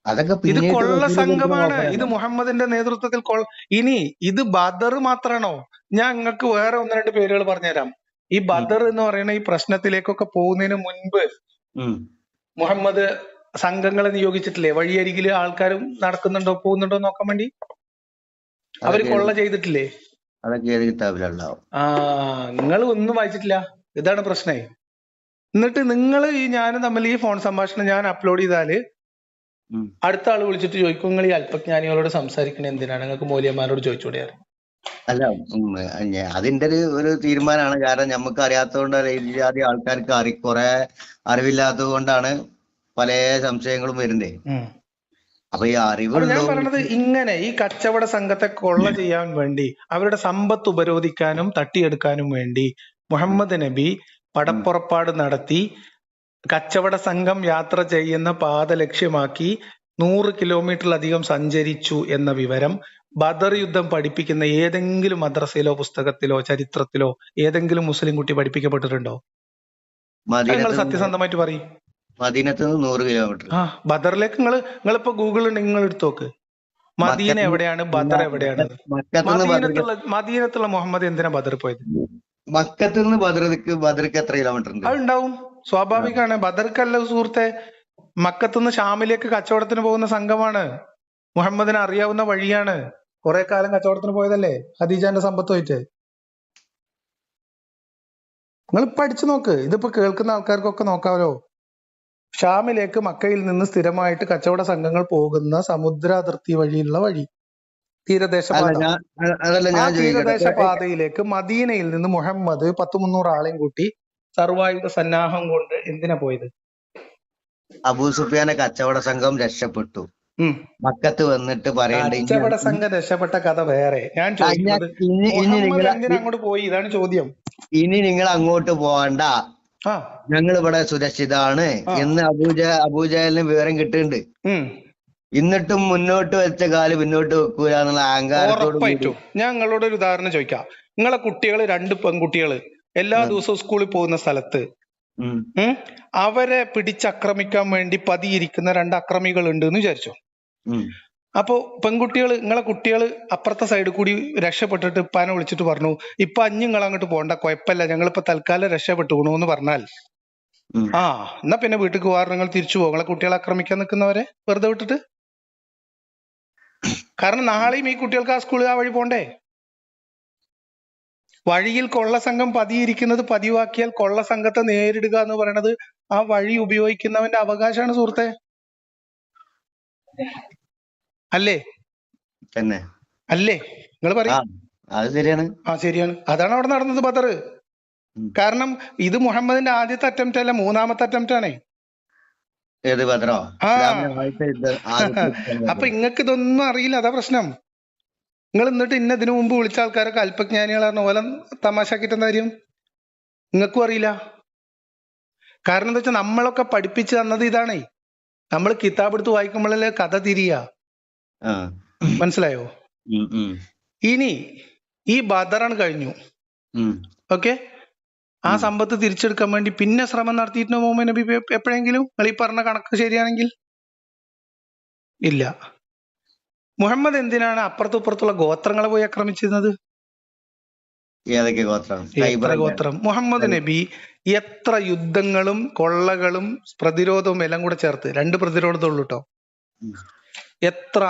അതൊക്കെ ഇത് പിന്നീട് കൊള്ള റസൂല് കൊടുക്കുന്ന സംഘമാണ്. ഇത് ഓഫറല്ലേ. മുഹമ്മദിന്റെ നേതൃത്വത്തിൽ ഇനി ഇത് ബദർ മാത്രമാണോ? ഞാൻ നിങ്ങൾക്ക് വേറെ ഒന്ന് രണ്ട് പേരുകൾ പറഞ്ഞുതരാം. ഈ ബദർ എന്ന് പറയുന്ന ഈ പ്രശ്നത്തിലേക്കൊക്കെ പോകുന്നതിന് മുൻപ് ഉം. മുഹമ്മദ് സംഘങ്ങളെ നിയോഗിച്ചിട്ടില്ലേ? വഴിയരികില് ആൾക്കാരും നടക്കുന്നുണ്ടോ പോകുന്നുണ്ടോ നോക്കാൻ വേണ്ടി അവര് അതൊക്കെ കൊള്ള ഏത് ചെയ്തിട്ടില്ലേ? അതൊക്കെ ഏത് കിതാബിലുണ്ടാവും? നിങ്ങൾ ഒന്നും വായിച്ചിട്ടില്ല. ഇതാണ് പ്രശ്നേ. എന്നിട്ട് നിങ്ങൾ ഈ ഞാനും തമ്മിൽ ഈ ഫോൺ സംഭാഷണം ഞാൻ അപ്ലോഡ് ചെയ്താല് ഉം. അടുത്ത ആള് വിളിച്ചിട്ട് ചോദിക്കും, നിങ്ങൾ ഈ അല്പജ്ഞാനികളോട് സംസാരിക്കണ എന്തിനാണ്? നിങ്ങൾക്ക് മൂല്യന്മാരോട് ചോദിച്ചൂടെ? അല്ല, അതിന്റെ ഒരു തീരുമാനമാണ്. കാരണം നമുക്ക് അറിയാത്തതുകൊണ്ട്, ഈ ജാതി ആൾക്കാർക്ക് കുറെ അറിവില്ലാത്തത് കൊണ്ടാണ് പല സംശയങ്ങളും വരുന്നേ. അപ്പൊ ഈ അപ്പൊ ഞാൻ അറിവുള്ളൂ. പറയണത് ഇങ്ങനെ ഈ കച്ചവട സംഘത്തെ കൊള്ള ചെയ്യാൻ വേണ്ടി അവരുടെ സമ്പത്ത് ഉപരോധിക്കാനും തട്ടിയെടുക്കാനും വേണ്ടി മുഹമ്മദ് നബി പടപ്പുറപ്പാട് നടത്തി കച്ചവട സംഘം യാത്ര ചെയ്യുന്ന പാത ലക്ഷ്യമാക്കി 100 കിലോമീറ്ററിലധികം സഞ്ചരിച്ചു എന്ന വിവരം ബദർ യുദ്ധം പഠിപ്പിക്കുന്ന ഏതെങ്കിലും മദ്രസയിലോ പുസ്തകത്തിലോ ചരിത്രത്തിലോ ഏതെങ്കിലും മുസ്ലിം കുട്ടി പഠിപ്പിക്കപ്പെട്ടിട്ടുണ്ടോ? നിങ്ങൾ മദീനത്ത് സത്യസന്ധമായിട്ട് പറയും. മദീനത്ത് നിന്ന് 100 കിലോമീറ്റർ. ബദറിലേക്ക് നിങ്ങളിപ്പോ ഗൂഗിൾ ഉണ്ടെങ്കിൽ നിങ്ങൾ എടുത്തു നോക്ക്. മദീന എവിടെയാണ്, ബദർ എവിടെയാണ്? മദീനത്തുള്ള മുഹമ്മദ് എന്തിനാ ബദർ പോയത്? മക്കത്ത് നിന്ന് ബദർക്ക് എത്ര കിലോമീറ്റർ ഉണ്ട്? അത് ഉണ്ടാവും, സ്വാഭാവികമാണ്. ബദർക്കല്ല സുഹൃത്തെ, മക്കത്തുനിന്ന് ഷാമിലേക്ക് കച്ചവടത്തിന് പോകുന്ന സംഘമാണ്. മുഹമ്മദിനെ അറിയാവുന്ന വഴിയാണ്. കുറെ കാലം കച്ചവടത്തിന് പോയതല്ലേ ഖദീജാന്റെ സമ്പത്തുമായിട്ട്. നിങ്ങൾ പഠിച്ചു നോക്ക്. ഇതിപ്പോ കേൾക്കുന്ന ആൾക്കാർക്കൊക്കെ നോക്കാമല്ലോ. ഷാമിലേക്ക് മക്കയിൽ നിന്ന് സ്ഥിരമായിട്ട് കച്ചവട സംഘങ്ങൾ പോകുന്ന സമുദ്രാതിർത്തി വഴിയുള്ള വഴി, തീരദേശ പാത. ആ തീരദേശ പാതയിലേക്ക് മദീനയിൽ നിന്ന് മുഹമ്മദ് 100-300 ആളെയും കൂട്ടി സർവായുധ സന്നാഹം കൊണ്ട് എന്തിനാ പോയത്? അബൂ സുഫിയാന്റെ കച്ചവട സംഘം രക്ഷപ്പെട്ടു. മക്കത്ത് വന്നിട്ട് പറയണ്ട, കച്ചവട സംഘം രക്ഷപ്പെട്ട കഥ വേറെ. ഞാൻ ചോദിക്കുന്നത് മുഹമ്മദ് എന്തിനാ അങ്ങോട്ട് പോയി? ഇതാണ് ചോദ്യം. ഇനി നിങ്ങൾ അങ്ങോട്ട് പോകണ്ട, ഞങ്ങൾ ഇവിടെ സുരക്ഷിതാണ് എന്ന് അബൂജഹലിന് വിവരം കിട്ടുന്നുണ്ട്. എന്നിട്ടും മുന്നോട്ട് വെച്ച കാല് പിന്നോട്ട് വെക്കൂല എന്നുള്ള അഹങ്കാരത്തോട്. ഞാൻ നിങ്ങളോട് ഒരു ഉദാഹരണം ചോദിക്കാം. നിങ്ങളെ കുട്ടികള് 2 പെൺകുട്ടികള് എല്ലാ ദിവസവും സ്കൂളിൽ പോകുന്ന സ്ഥലത്ത് അവരെ പിടിച്ചക്രമിക്കാൻ വേണ്ടി പതിയിരിക്കുന്ന 2 അക്രമികൾ ഉണ്ട് എന്ന് വിചാരിച്ചോ. അപ്പോ നിങ്ങളെ കുട്ടികള് അപ്പുറത്തെ സൈഡിൽ കൂടി രക്ഷപ്പെട്ടിട്ട് ഇപ്പാനെ വിളിച്ചിട്ട് പറഞ്ഞു, ഇപ്പൊ നിങ്ങൾ അങ്ങോട്ട് പോകണ്ട, കുഴപ്പമില്ല, ഞങ്ങളിപ്പോ തൽക്കാലം രക്ഷപ്പെട്ടുകണു എന്ന് പറഞ്ഞാൽ എന്നാ പിന്നെ വീട്ടിൽ പോവാറ്, നിങ്ങൾ തിരിച്ചു പോകും നിങ്ങളെ കുട്ടികളെ ആക്രമിക്കാൻ നിൽക്കുന്നവരെ വെറുതെ വിട്ടിട്ട്. കാരണം നാളെയും ഈ കുട്ടികൾക്ക് ആ സ്കൂളിൽ ആ വഴി പോണ്ടേ. വഴിയിൽ കൊള്ള സംഘം പതിയിരിക്കുന്നത് പതിവാക്കിയാൽ കൊള്ള സംഘത്തെ നേരിടുക എന്ന് പറയുന്നത് ആ വഴി ഉപയോഗിക്കുന്നവന്റെ അവകാശമാണ് സുഹൃത്തെ. അല്ലേ? തന്നെ അല്ലേ? നിങ്ങൾ പറയും. ശരിയാണ്. ശരിയാണ്. അതാണ് അവിടെ നടന്നത് ബദർ. കാരണം ഇത് മുഹമ്മദിന്റെ ആദ്യത്തെ അറ്റംപ്റ്റ് അല്ല, 3ാമത്തെ അറ്റംപ്റ്റ് ആണേ. അപ്പൊ ഇങ്ങക്ക് ഇതൊന്നും അറിയില്ല, അതാ പ്രശ്നം. നിങ്ങൾ എന്നിട്ട് ഇതിനു മുമ്പ് വിളിച്ച ആൾക്കാരൊക്കെ അല്പജ്ഞാനികളാണ്, ഓല തമാശാക്കിട്ട് എന്താ കാര്യം? നിങ്ങൾക്കും അറിയില്ല. കാരണം എന്താ വെച്ചാൽ നമ്മളൊക്കെ പഠിപ്പിച്ചു തന്നത് ഇതാണേ. നമ്മൾ കിതാബ് എടുത്ത് വായിക്കുമ്പോഴല്ലേ കഥ തിരിയ. മനസ്സിലായോ? ഇനി ഈ ബദറാണ് കഴിഞ്ഞു. ഓക്കെ, ആ സമ്പത്ത് തിരിച്ചെടുക്കാൻ വേണ്ടി പിന്നെ ശ്രമം നടത്തിയിട്ട് മുഹമ്മദ് നബി എപ്പോഴെങ്കിലും നിങ്ങൾ ഈ പറഞ്ഞ കണക്ക് ശരിയാണെങ്കിൽ? ഇല്ല. മുഹമ്മദ് എന്തിനാണ് അപ്പുറത്തും ഇപ്പുറത്തുള്ള ഗോത്രങ്ങളെ പോയി ആക്രമിച്ചിരുന്നത്? എത്ര ഗോത്രം? മുഹമ്മദ് നബി എത്ര യുദ്ധങ്ങളും കൊള്ളകളും പ്രതിരോധവും എല്ലാം കൂടെ ചേർത്ത് 2 പ്രതിരോധമുള്ളൂ കേട്ടോ. എത്ര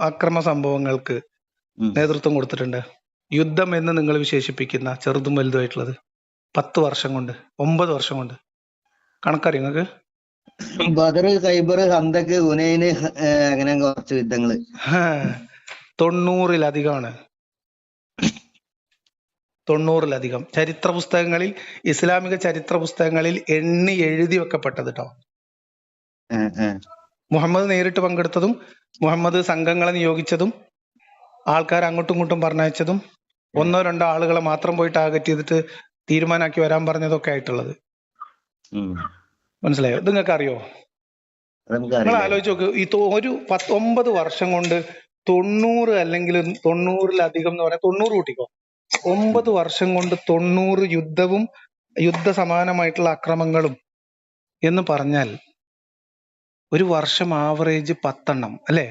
അക്രമ സംഭവങ്ങൾക്ക് നേതൃത്വം കൊടുത്തിട്ടുണ്ട്? യുദ്ധം എന്ന് നിങ്ങൾ വിശേഷിപ്പിക്കുന്ന ചെറുതും വലുതുമായിട്ടുള്ളത് 10 വർഷം കൊണ്ട്, 9 വർഷം കൊണ്ട്. കണക്കറിയോ നിങ്ങൾക്ക്? ബദർ, ഖൈബർ, ഹന്തക്ക്, ഹുനൈന്, അങ്ങനെ കുറച്ച് യുദ്ധങ്ങള് 90-ലധികമാണ്. 90-ലധികം ചരിത്ര പുസ്തകങ്ങളിൽ, ഇസ്ലാമിക ചരിത്ര പുസ്തകങ്ങളിൽ എണ്ണി എഴുതി വെക്കപ്പെട്ടത് കേട്ടോ. മുഹമ്മദ് നേരിട്ട് പങ്കെടുത്തതും മുഹമ്മദ് സംഘങ്ങളെ നിയോഗിച്ചതും ആൾക്കാർ അങ്ങോട്ടും ഇങ്ങോട്ടും പറഞ്ഞയച്ചതും 1-2 ആളുകളെ മാത്രം പോയി ടാർഗറ്റ് ചെയ്തിട്ട് തീരുമാനാക്കി വരാൻ പറഞ്ഞതൊക്കെ ആയിട്ടുള്ളത്. മനസ്സിലായോ? ഇത് നിങ്ങൾക്ക് അറിയോ? നിങ്ങൾ ആലോചിച്ച് നോക്ക്. ഒരു 9 വർഷം കൊണ്ട് 90 അല്ലെങ്കിൽ 90-ലധികം എന്ന് പറയാം, 90 കൂട്ടിക്കോ, 9 വർഷം കൊണ്ട് 90 യുദ്ധവും യുദ്ധസമാനമായിട്ടുള്ള അക്രമങ്ങളും എന്ന് പറഞ്ഞാൽ ഒരു വർഷം ആവറേജ് 10 എണ്ണം അല്ലേ?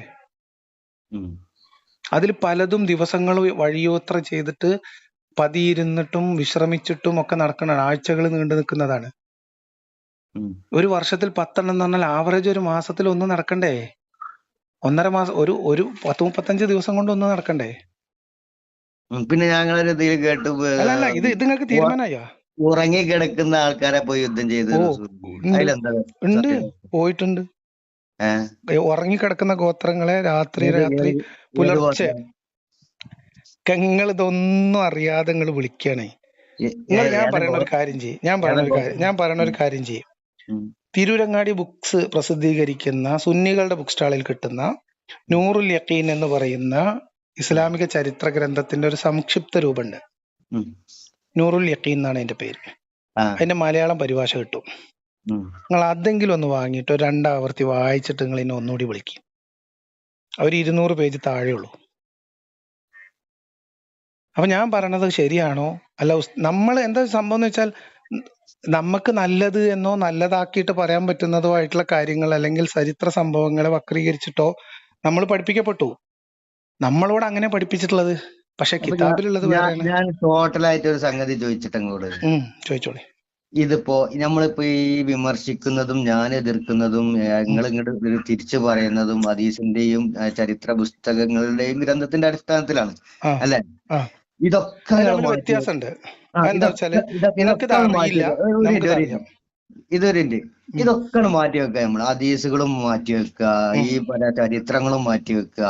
അതിൽ പലതും ദിവസങ്ങൾ വഴിയോത്ര ചെയ്തിട്ട് പതിയിരുന്നിട്ടും വിശ്രമിച്ചിട്ടും ഒക്കെ നടക്കുന്നതാണ്, ആഴ്ചകൾ നീണ്ടു നിൽക്കുന്നതാണ്. ഒരു വർഷത്തിൽ 10 എണ്ണം എന്ന് പറഞ്ഞാൽ ആവറേജ് ഒരു മാസത്തിൽ ഒന്ന് നടക്കണ്ടേ? 1.5 മാസം, ഒരു 10-35 ദിവസം കൊണ്ട് ഒന്ന് നടക്കണ്ടേ? പിന്നെ ഞങ്ങളൊരു ഇതിൽ കേട്ടു, അല്ല ഇത് നിങ്ങൾക്ക് തീരുമാനമായോ? ഉറങ്ങിക്കിടക്കുന്ന ആൾക്കാരെ പോയി യുദ്ധം ചെയ്തു. അതിലെന്താ ഉണ്ട്, പോയിട്ടുണ്ട്. ഉറങ്ങിക്കിടക്കുന്ന ഗോത്രങ്ങളെ രാത്രി പുലർച്ചെ നിങ്ങൾ ഇതൊന്നും അറിയാതെ നിങ്ങൾ വിളിക്കണേ. ഞാൻ പറയണ ഒരു കാര്യം ചെയ്യും. തിരൂരങ്ങാടി ബുക്സ് പ്രസിദ്ധീകരിക്കുന്ന സുന്നികളുടെ ബുക്ക് സ്റ്റാളിൽ കിട്ടുന്ന നൂറുൽ യഖീൻ എന്ന് പറയുന്ന ഇസ്ലാമിക ചരിത്ര ഗ്രന്ഥത്തിന്റെ ഒരു സംക്ഷിപ്ത രൂപമുണ്ട്. നൂറുൽ യഖീൻ എന്നാണ് അതിന്റെ പേര്. അതിന്റെ മലയാളം പരിഭാഷ കിട്ടും. നിങ്ങൾ അതെങ്കിലും ഒന്ന് വാങ്ങിയിട്ട് ഒരു 2 ആവർത്തി വായിച്ചിട്ട് നിങ്ങൾ ഇന്നെ ഒന്നുകൂടി വിളിക്കും. അവർ 200 പേജ് താഴെയുള്ളൂ. അപ്പൊ ഞാൻ പറയണത് ശരിയാണോ അല്ല? നമ്മൾ എന്താ സംഭവം എന്ന് വെച്ചാൽ, നമുക്ക് നല്ലത് എന്നോ നല്ലതാക്കിയിട്ട് പറയാൻ പറ്റുന്നതോ ആയിട്ടുള്ള കാര്യങ്ങൾ അല്ലെങ്കിൽ ചരിത്ര സംഭവങ്ങളെ വക്രീകരിച്ചിട്ടോ നമ്മൾ പഠിപ്പിക്കപ്പെട്ടു. നമ്മളോട് അങ്ങനെ പഠിപ്പിച്ചിട്ടുള്ളത്. പക്ഷെ കിതാബിലുള്ളത് വേറെയാണ്. ഞാൻ ടോട്ടലായിട്ട് ഒരു സംഗതി ചോദിച്ചിട്ടങ്ങോട് ചോദിച്ചോളി. ഇതിപ്പോ നമ്മളിപ്പോ ഈ വിമർശിക്കുന്നതും ഞാൻ എതിർക്കുന്നതും നിങ്ങൾ ഇങ്ങോട്ട് തിരിച്ചു പറയുന്നതും ഹദീസിന്റെയും ചരിത്ര പുസ്തകങ്ങളുടെയും ഗ്രന്ഥത്തിന്റെ അടിസ്ഥാനത്തിലാണ് അല്ലെ? ഇതൊക്കെ വ്യത്യാസമുണ്ട്. ഇതൊക്കെ മാറ്റി വെക്കുക. നമ്മൾ ഹദീസുകളും മാറ്റി വെക്കുക, ഈ പല ചരിത്രങ്ങളും മാറ്റി വെക്കുക.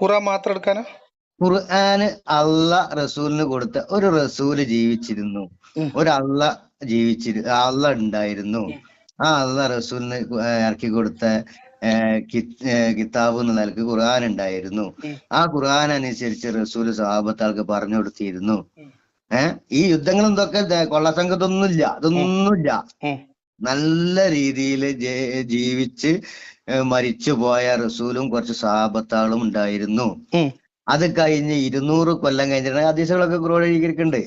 ഖുർആൻ മാത്രം എടുക്കാനാ? ഖുർആന് അള്ളാ റസൂലിന് കൊടുത്ത ഒരു റസൂല് ജീവിച്ചിരുന്നു, ഒരു അള്ളാ അള്ളാ ഉണ്ടായിരുന്നു. ആ അള്ളാ റസൂലിന് ഇറക്കി കൊടുത്ത കിതാബ് എന്ന നിലക്ക് ഖുർആൻ ഉണ്ടായിരുന്നു. ആ ഖുർആൻ അനുസരിച്ച് റസൂല് സഹാബത്താൾക്ക് പറഞ്ഞു കൊടുത്തിരുന്നു. ഈ യുദ്ധങ്ങളും ഇതൊക്കെ കൊള്ളസംഘത്തൊന്നുമില്ല, അതൊന്നുമില്ല. നല്ല രീതിയിൽ ജീവിച്ച് മരിച്ചുപോയ റസൂലും കുറച്ച് സഹാബത്താളും ഉണ്ടായിരുന്നു. അത് കഴിഞ്ഞ് 200 കൊല്ലം കഴിഞ്ഞിട്ട് ഹദീസുകളൊക്കെ ക്രോഡീകരിക്കുന്നുണ്ട്.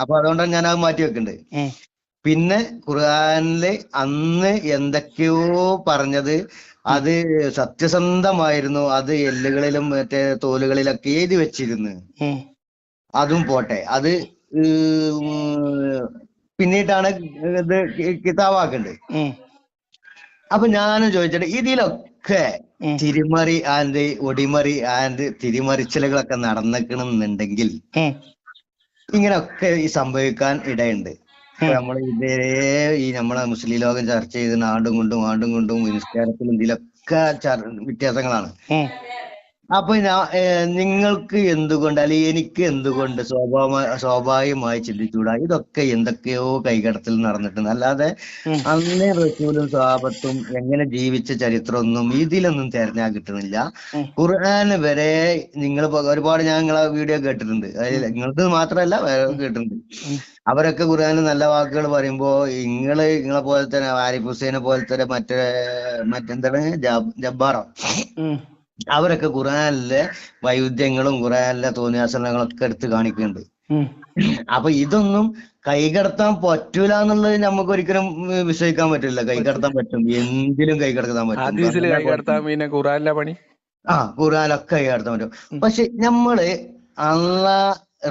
അപ്പൊ അതുകൊണ്ടാണ് ഞാൻ അത് മാറ്റി വെക്കുന്നുണ്ട്. പിന്നെ ഖുർആനില് അന്ന് എന്തൊക്കെയോ പറഞ്ഞത് അത് സത്യസന്ധമായിരുന്നു. അത് എല്ലുകളിലും മറ്റേ തോലുകളിലൊക്കെ എഴുതി വെച്ചിരുന്നു. അതും പോട്ടെ, അത് പിന്നീട്ടാണ് ഇത് കിതാബാക്കുന്നുണ്ട്. അപ്പൊ ഞാനും ചോദിച്ചിട്ട് ഇതിലൊക്കെ തിരിമറി ആൻഡ് ഒടിമറി ആൻഡ് തിരിമറിച്ചലുകളൊക്കെ നടന്നിക്കണമെന്നുണ്ടെങ്കിൽ ഇങ്ങനെയൊക്കെ ഈ സംഭവിക്കാൻ ഇടയുണ്ട്. നമ്മൾ ഈ നമ്മളെ മുസ്ലിം ലോകം ചർച്ച ചെയ്ത് ആണ്ടും കൊണ്ടും നിസ്കാരത്തിലും ഇതിലൊക്കെ വ്യത്യാസങ്ങളാണ്. അപ്പൊ നിങ്ങൾക്ക് എന്തുകൊണ്ട് അല്ലെങ്കിൽ എനിക്ക് എന്തുകൊണ്ട് സ്വാഭാവികമായി ചിന്തിച്ചൂടാ? ഇതൊക്കെ എന്തൊക്കെയോ കൈകടത്തിൽ നടന്നിട്ടുണ്ട്. അല്ലാതെ അന്നേ റസൂലും സ്വഹാബത്തും എങ്ങനെ ജീവിച്ച ചരിത്രമൊന്നും ഇതിലൊന്നും തിരഞ്ഞാൽ കിട്ടുന്നില്ല. ഖുർആന് വരെ നിങ്ങൾ ഒരുപാട് ഞാൻ നിങ്ങളെ വീഡിയോ കേട്ടിട്ടുണ്ട്. നിങ്ങൾക്ക് മാത്രമല്ല വേറെ കേട്ടിട്ടുണ്ട്. അവരൊക്കെ ഖുർആന് നല്ല വാക്കുകൾ പറയുമ്പോ നിങ്ങളെ പോലെ തന്നെ ആരിഫ് ഹുസൈനെ പോലെ തന്നെ മറ്റെന്താണ് ജബ്ബാറോ, അവരൊക്കെ ഖുർആനിലെ വൈരുദ്ധ്യങ്ങളും ഖുർആനിലെ തോന്നിയാസനങ്ങളൊക്കെ എടുത്ത് കാണിക്കുന്നുണ്ട്. അപ്പൊ ഇതൊന്നും കൈകടത്താൻ പറ്റൂല എന്നുള്ളത് നമുക്ക് ഒരിക്കലും വിശ്വസിക്കാൻ പറ്റില്ല. കൈകടത്താൻ പറ്റും, എന്തിലും കൈകടത്താൻ പറ്റും. ഖുർആനൊക്കെ കൈകടത്താൻ പറ്റും. പക്ഷെ നമ്മള് അള്ളാ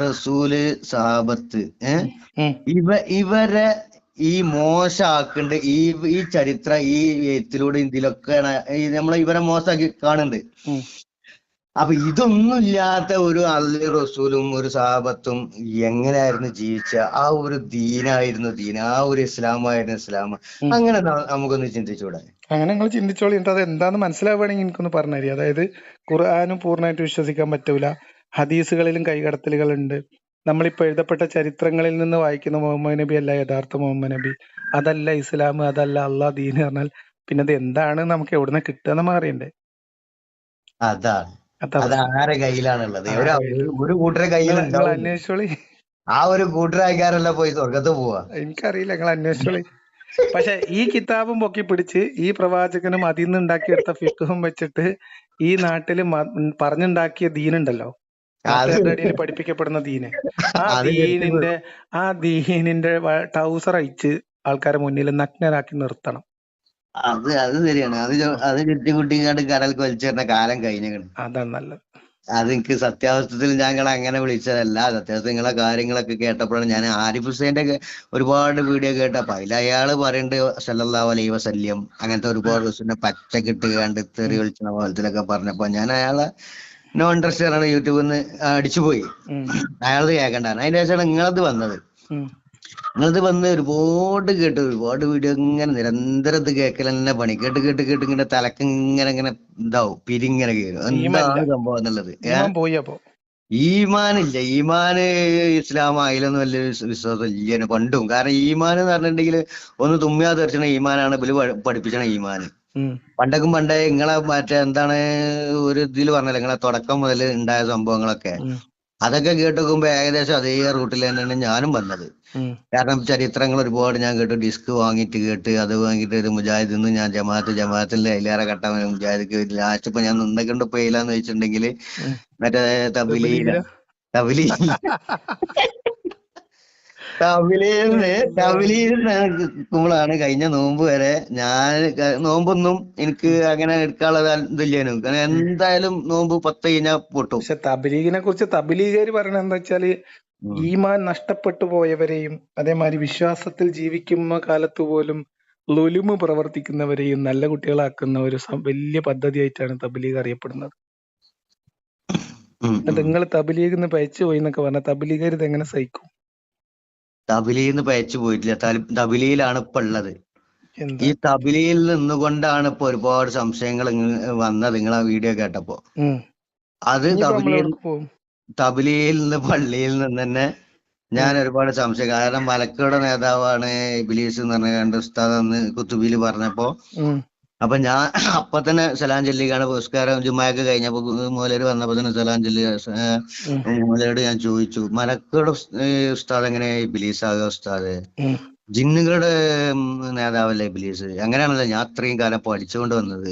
റസൂല് സഹാബത്ത് ഇവരെ ഈ മോശമാക്കുന്നുണ്ട്. ഈ ചരിത്ര ഈ എഴുത്തിലൂടെ ഇതിലൊക്കെയാണ് നമ്മളെ ഇവരെ മോശമാക്കി കാണുന്നുണ്ട്. അപ്പൊ ഇതൊന്നും ഇല്ലാത്ത ഒരു അള്ളാഹു റസൂലും ഒരു സഹാബത്തും എങ്ങനെയായിരുന്നു ജീവിച്ച ആ ഒരു ദീനായിരുന്നു ദീൻ, ആ ഒരു ഇസ്ലാമായിരുന്നു ഇസ്ലാം. അങ്ങനെ നമുക്കൊന്ന് ചിന്തിച്ചൂടെ? അങ്ങനെ നിങ്ങൾ ചിന്തിച്ചോളി. അത് എന്താന്ന് മനസ്സിലാവുകയാണെങ്കിൽ എനിക്കൊന്ന് പറഞ്ഞുതരി. അതായത് ഖുർആനും പൂർണ്ണമായിട്ട് വിശ്വസിക്കാൻ പറ്റൂല, ഹദീസുകളിലും കൈകടത്തലുകളുണ്ട്. നമ്മളിപ്പോ എഴുതപ്പെട്ട ചരിത്രങ്ങളിൽ നിന്ന് വായിക്കുന്ന മുഹമ്മദ് നബി അല്ല യഥാർത്ഥ മുഹമ്മദ് നബി, അതല്ല ഇസ്ലാം, അതല്ല അള്ളാഹ് ദീൻ പറഞ്ഞാൽ പിന്നെ അത് എന്താണ് നമുക്ക് എവിടുന്ന് കിട്ടുക നമ്മൾ അറിയണ്ടേ? അതാണ് അത് ആരെ കയ്യിലാണുള്ളത്? ഒരു കൂട്ടരെ കയ്യിലുണ്ടാവും. അന്വേഷിച്ചോളി. ആ ഒരു കൂട്ടരായിക്കാരല്ല പോയി സ്വർഗത്ത് പോവാ. എനിക്കറിയില്ല, നിങ്ങൾ അന്വേഷിച്ചോളി. പക്ഷെ ഈ കിതാബും പൊക്കി പിടിച്ച് ഈ പ്രവാചകനും അതിൽ നിന്ന് ഉണ്ടാക്കിയെടുത്ത ഫിഖ്ഹും വെച്ചിട്ട് ഈ നാട്ടില് പറഞ്ഞുണ്ടാക്കിയ ദീനുണ്ടല്ലോ, അത് നാട്ടുകാരുടെ ഇടയിൽ പഠിപ്പിക്കപ്പെടുന്ന ദീന്, ആ അത് കെട്ടിപ്പോ ദീനിന്റെ ടൗസർ അയച്ച് ആൾക്കാരെ മുന്നിൽ നഗ്നരാക്കി നിർത്തണം. അത് ശരിയാണ്. അത് ചുറ്റിക്കുട്ടിങ്ങാണ്ട് കടൽക്ക് വലിച്ചെറിഞ്ഞ കാലം കഴിഞ്ഞിക്കണ്. അതാണ് നല്ലത്. അത് എനിക്ക് സത്യാവസ്ഥത്തിൽ ഞങ്ങൾ അങ്ങനെ വിളിച്ചതല്ല. സത്യാവസ്ഥ നിങ്ങളെ കാര്യങ്ങളൊക്കെ കേട്ടപ്പോഴാണ് ഞാൻ ആരിഫ് ഹുസൈന്റെ ഒരുപാട് വീഡിയോ കേട്ടപ്പോ അതിൽ അയാള് പറയുന്നുണ്ട് സല്ലല്ലാഹു അലൈഹി വസല്ലം അങ്ങനത്തെ ഒരുപാട് ദിവസം പച്ചക്കിട്ട് കണ്ട് തെറി വിളിച്ച പോലത്തിലൊക്കെ പറഞ്ഞപ്പോ ഞാൻ അയാളെ നോ ഇൻട്രസ്റ്റ് ആണ് യൂട്യൂബിൽ നിന്ന് അടിച്ചുപോയി. അയാളത് കേൾക്കണ്ടായിരുന്നു. അതിന്റെ ശേഷമാണ് നിങ്ങളത് വന്നത്. നിങ്ങളത് വന്ന് ഒരുപാട് കേട്ടു, ഒരുപാട് വീഡിയോ ഇങ്ങനെ നിരന്തരം ഇത് കേൾക്കൽ തന്നെ പണി. കേട്ട് കേട്ട് കേട്ട് ഇങ്ങനെ തലക്ക് ഇങ്ങനെ ഇതാവും, പിരിങ്ങനെ കയറും. എന്താണ് സംഭവം എന്നുള്ളത്. ഈമാനില്ല, ഈമാന് ഇസ്ലാം അതിലൊന്നും വലിയ വിശ്വാസം ഇല്ല പണ്ടും. കാരണം ഈമാൻ എന്ന് പറഞ്ഞിട്ടുണ്ടെങ്കിൽ ഒന്ന് തുമ്മിയാ തീർച്ചയാണ് ഈമാനാണ് ഇവര് പഠിപ്പിച്ചണ ഈമാന്. പണ്ടേ നിങ്ങളെ മറ്റേ എന്താണ് ഒരു ഇതിൽ പറഞ്ഞല്ലോ, നിങ്ങളെ തുടക്കം മുതൽ ഉണ്ടായ സംഭവങ്ങളൊക്കെ അതൊക്കെ കേട്ടുനോക്കുമ്പോ ഏകദേശം അതേ റൂട്ടിൽ തന്നെയാണ് ഞാനും വന്നത്. കാരണം ചരിത്രങ്ങൾ ഒരുപാട് ഞാൻ കേട്ടു. ഡിസ്ക് വാങ്ങിയിട്ട് കേട്ട്, അത് വാങ്ങിയിട്ട് ഒരു മുജാഹിദിൽ നിന്ന് ഞാൻ ജമാഅത്തിൽ അതിലേറെ കട്ട മുജാഹിദ് ലാസ്റ്റ് ഇപ്പൊ ഞാൻ നിന്നകൊണ്ട് പോയില്ലാന്ന് വെച്ചിട്ടുണ്ടെങ്കിൽ മറ്റേ തബിലീന്ന് നിൽക്കുമ്പോഴാണ് കഴിഞ്ഞ നോമ്പ് വരെ ഞാൻ നോമ്പൊന്നും എനിക്ക് അങ്ങനെ എടുക്കാനുള്ള ഇതില്ലേനും. കാരണം എന്തായാലും നോമ്പ് 10 കഴിഞ്ഞാൽ പൊട്ടും. പക്ഷെ തബ്ലീഗിനെ കുറിച്ച് തബ്ലീഗുകാര് പറയണത് എന്താ വെച്ചാല്, ഈമാൻ നഷ്ടപ്പെട്ടു പോയവരെയും അതേമാതിരി വിശ്വാസത്തിൽ ജീവിക്കുന്ന കാലത്ത് പോലും ലുലുമ് പ്രവർത്തിക്കുന്നവരെയും നല്ല കുട്ടികളാക്കുന്ന ഒരു വലിയ പദ്ധതിയായിട്ടാണ് തബ്ലീഗ് അറിയപ്പെടുന്നത്. നിങ്ങൾ തബ്ലീഗിന്ന് പയച്ചു പോയി എന്നൊക്കെ പറഞ്ഞാൽ തബ്ലീഗുകാർ ഇത് എങ്ങനെ സഹിക്കും? തബിലിന്ന് പയച്ചു പോയിട്ടില്ല. തബിലിയിലാണ് ഇപ്പൊ ഉള്ളത്. ഈ തബിലിയിൽ നിന്നുകൊണ്ടാണ് ഇപ്പൊ ഒരുപാട് സംശയങ്ങൾ വന്നത്. നിങ്ങളെ വീഡിയോ കേട്ടപ്പോ അത് തബിലിയിൽ നിന്ന് പള്ളിയിൽ നിന്ന് തന്നെ ഞാൻ ഒരുപാട് സംശയം. കാരണം മലക്കുകളുടെ നേതാവാണ് ഇബ്ലീസ് എന്ന് പറഞ്ഞ കണ്ട് ഉസ്താദ് അന്ന് കുത്തുബിയിൽ പറഞ്ഞപ്പോ അപ്പൊ ഞാൻ അപ്പൊ തന്നെ സലാം ചൊല്ലിക്കാണ് പുരസ്കാരം ജുമായൊക്കെ കഴിഞ്ഞപ്പോ മൂലര് വന്നപ്പോ തന്നെ സലാം ചൊല്ലി മൂലരോട് ഞാൻ ചോദിച്ചു, മലക്കുകളുടെ ഉസ്താദ് എങ്ങനെ ഇബ്ലീസ് ആകുക ഉസ്താദ്? ജിന്നുകളുടെ നേതാവല്ലേ ഇബ്ലീസ്? അങ്ങനെയാണല്ലോ ഞാൻ അത്രയും കാലം പഠിച്ചുകൊണ്ട് വന്നത്.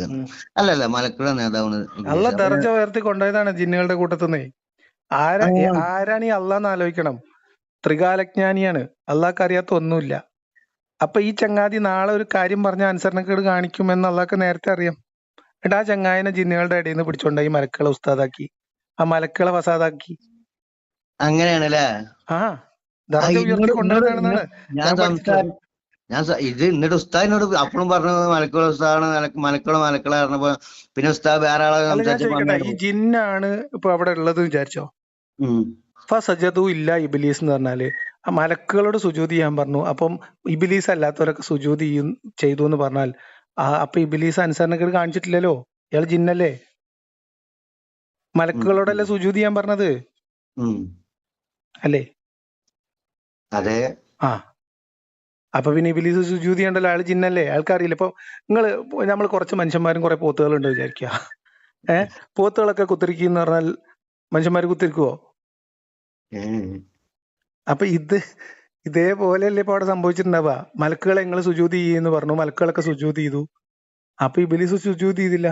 അല്ലല്ല, മലക്കുകളുടെ നേതാവാണ്. അള്ളാഹ് ദർജ ഉയർത്തി കൊണ്ടുപോയതാണ് ജിന്നുകളുടെ കൂട്ടത്തിന്ന്. ആരാണ് ഈ അള്ളാന്ന് ആലോചിക്കണം. ത്രികാലജ്ഞാനിയാണ്, അള്ളാഹ്ക്ക് അറിയാത്ത ഒന്നുമില്ല. അപ്പൊ ഈ ചങ്ങാതി നാളെ ഒരു കാര്യം പറഞ്ഞ അനുസരണക്കേട് കാണിക്കുമെന്ന് അള്ളാഹ്ക്ക് നേരത്തെ അറിയാം. എന്നിട്ട് ആ ചങ്ങായിനെ ജിന്നുകളുടെ ഇടയിൽ നിന്ന് പിടിച്ചോണ്ടായി മലക്കുകളെ ഉസ്താദാക്കി, ആ മലക്കുകളെ ഫസാദാക്കി. അങ്ങനെയാണല്ലേ? ദർജ ഉയർത്തി കൊണ്ടുവരുന്നതാണ് ഞാൻ പഠിച്ചിട്ടുള്ളത്. ഇത് എന്നിട്ട് ഉസ്താദിനോട് അപ്പോഴും പറഞ്ഞു മലക്കുള്ള ഉസ്താദാണ്, മലക്കുള്ള പറഞ്ഞപ്പോ പിന്നെ ഉസ്താദ് വേറെ ആളെ ഈ ജിന്നാണ് ഇപ്പൊ അവിടെ ഉള്ളത് വിചാരിച്ചോ. ഫസജദു ഇല്ല ഇബ്ലീസ് എന്ന് പറഞ്ഞാല് ആ മലക്കുകളോട് സുജൂദ് ചെയ്യാൻ പറഞ്ഞു. അപ്പം ഇബ്ലീസ് അല്ലാത്തവരൊക്കെ സുജൂദ് ചെയ്തു എന്ന് പറഞ്ഞാൽ അപ്പൊ ഇബ്ലീസ് അനുസരണക്കേട് കാണിച്ചിട്ടില്ലല്ലോ, ഇയാൾ ജിന്നല്ലേ. മലക്കുകളോടല്ലേ സുജൂദ് ചെയ്യാൻ പറഞ്ഞത് അല്ലേ? അതെ. അപ്പൊ പിന്നെ ഇബ്ലീസ് സുജൂദ് ചെയ്യണ്ടല്ലോ, അയാൾ ജിന്നല്ലേ, അയാൾക്കറിയില്ല. ഇപ്പൊ നമ്മൾ കുറച്ച് മനുഷ്യന്മാരും കുറെ പോത്തുകളുണ്ട് വിചാരിക്കുക. പോത്തുകളൊക്കെ കുത്തിരിക്കുന്ന പറഞ്ഞാൽ മനുഷ്യന്മാര് കുത്തിരിക്കുവോ? അപ്പൊ ഇതേപോലെയല്ലേ ഇപ്പൊ അവിടെ സംഭവിച്ചിട്ടുണ്ടാവുക. മലക്കുകളെ നിങ്ങൾ സുജൂദ് ചെയ്യുന്നു പറഞ്ഞു, മലക്കുകളൊക്കെ സുജൂദ് ചെയ്തു. അപ്പൊ ഇബ്ലീസ് സുജൂദ് ചെയ്തില്ല.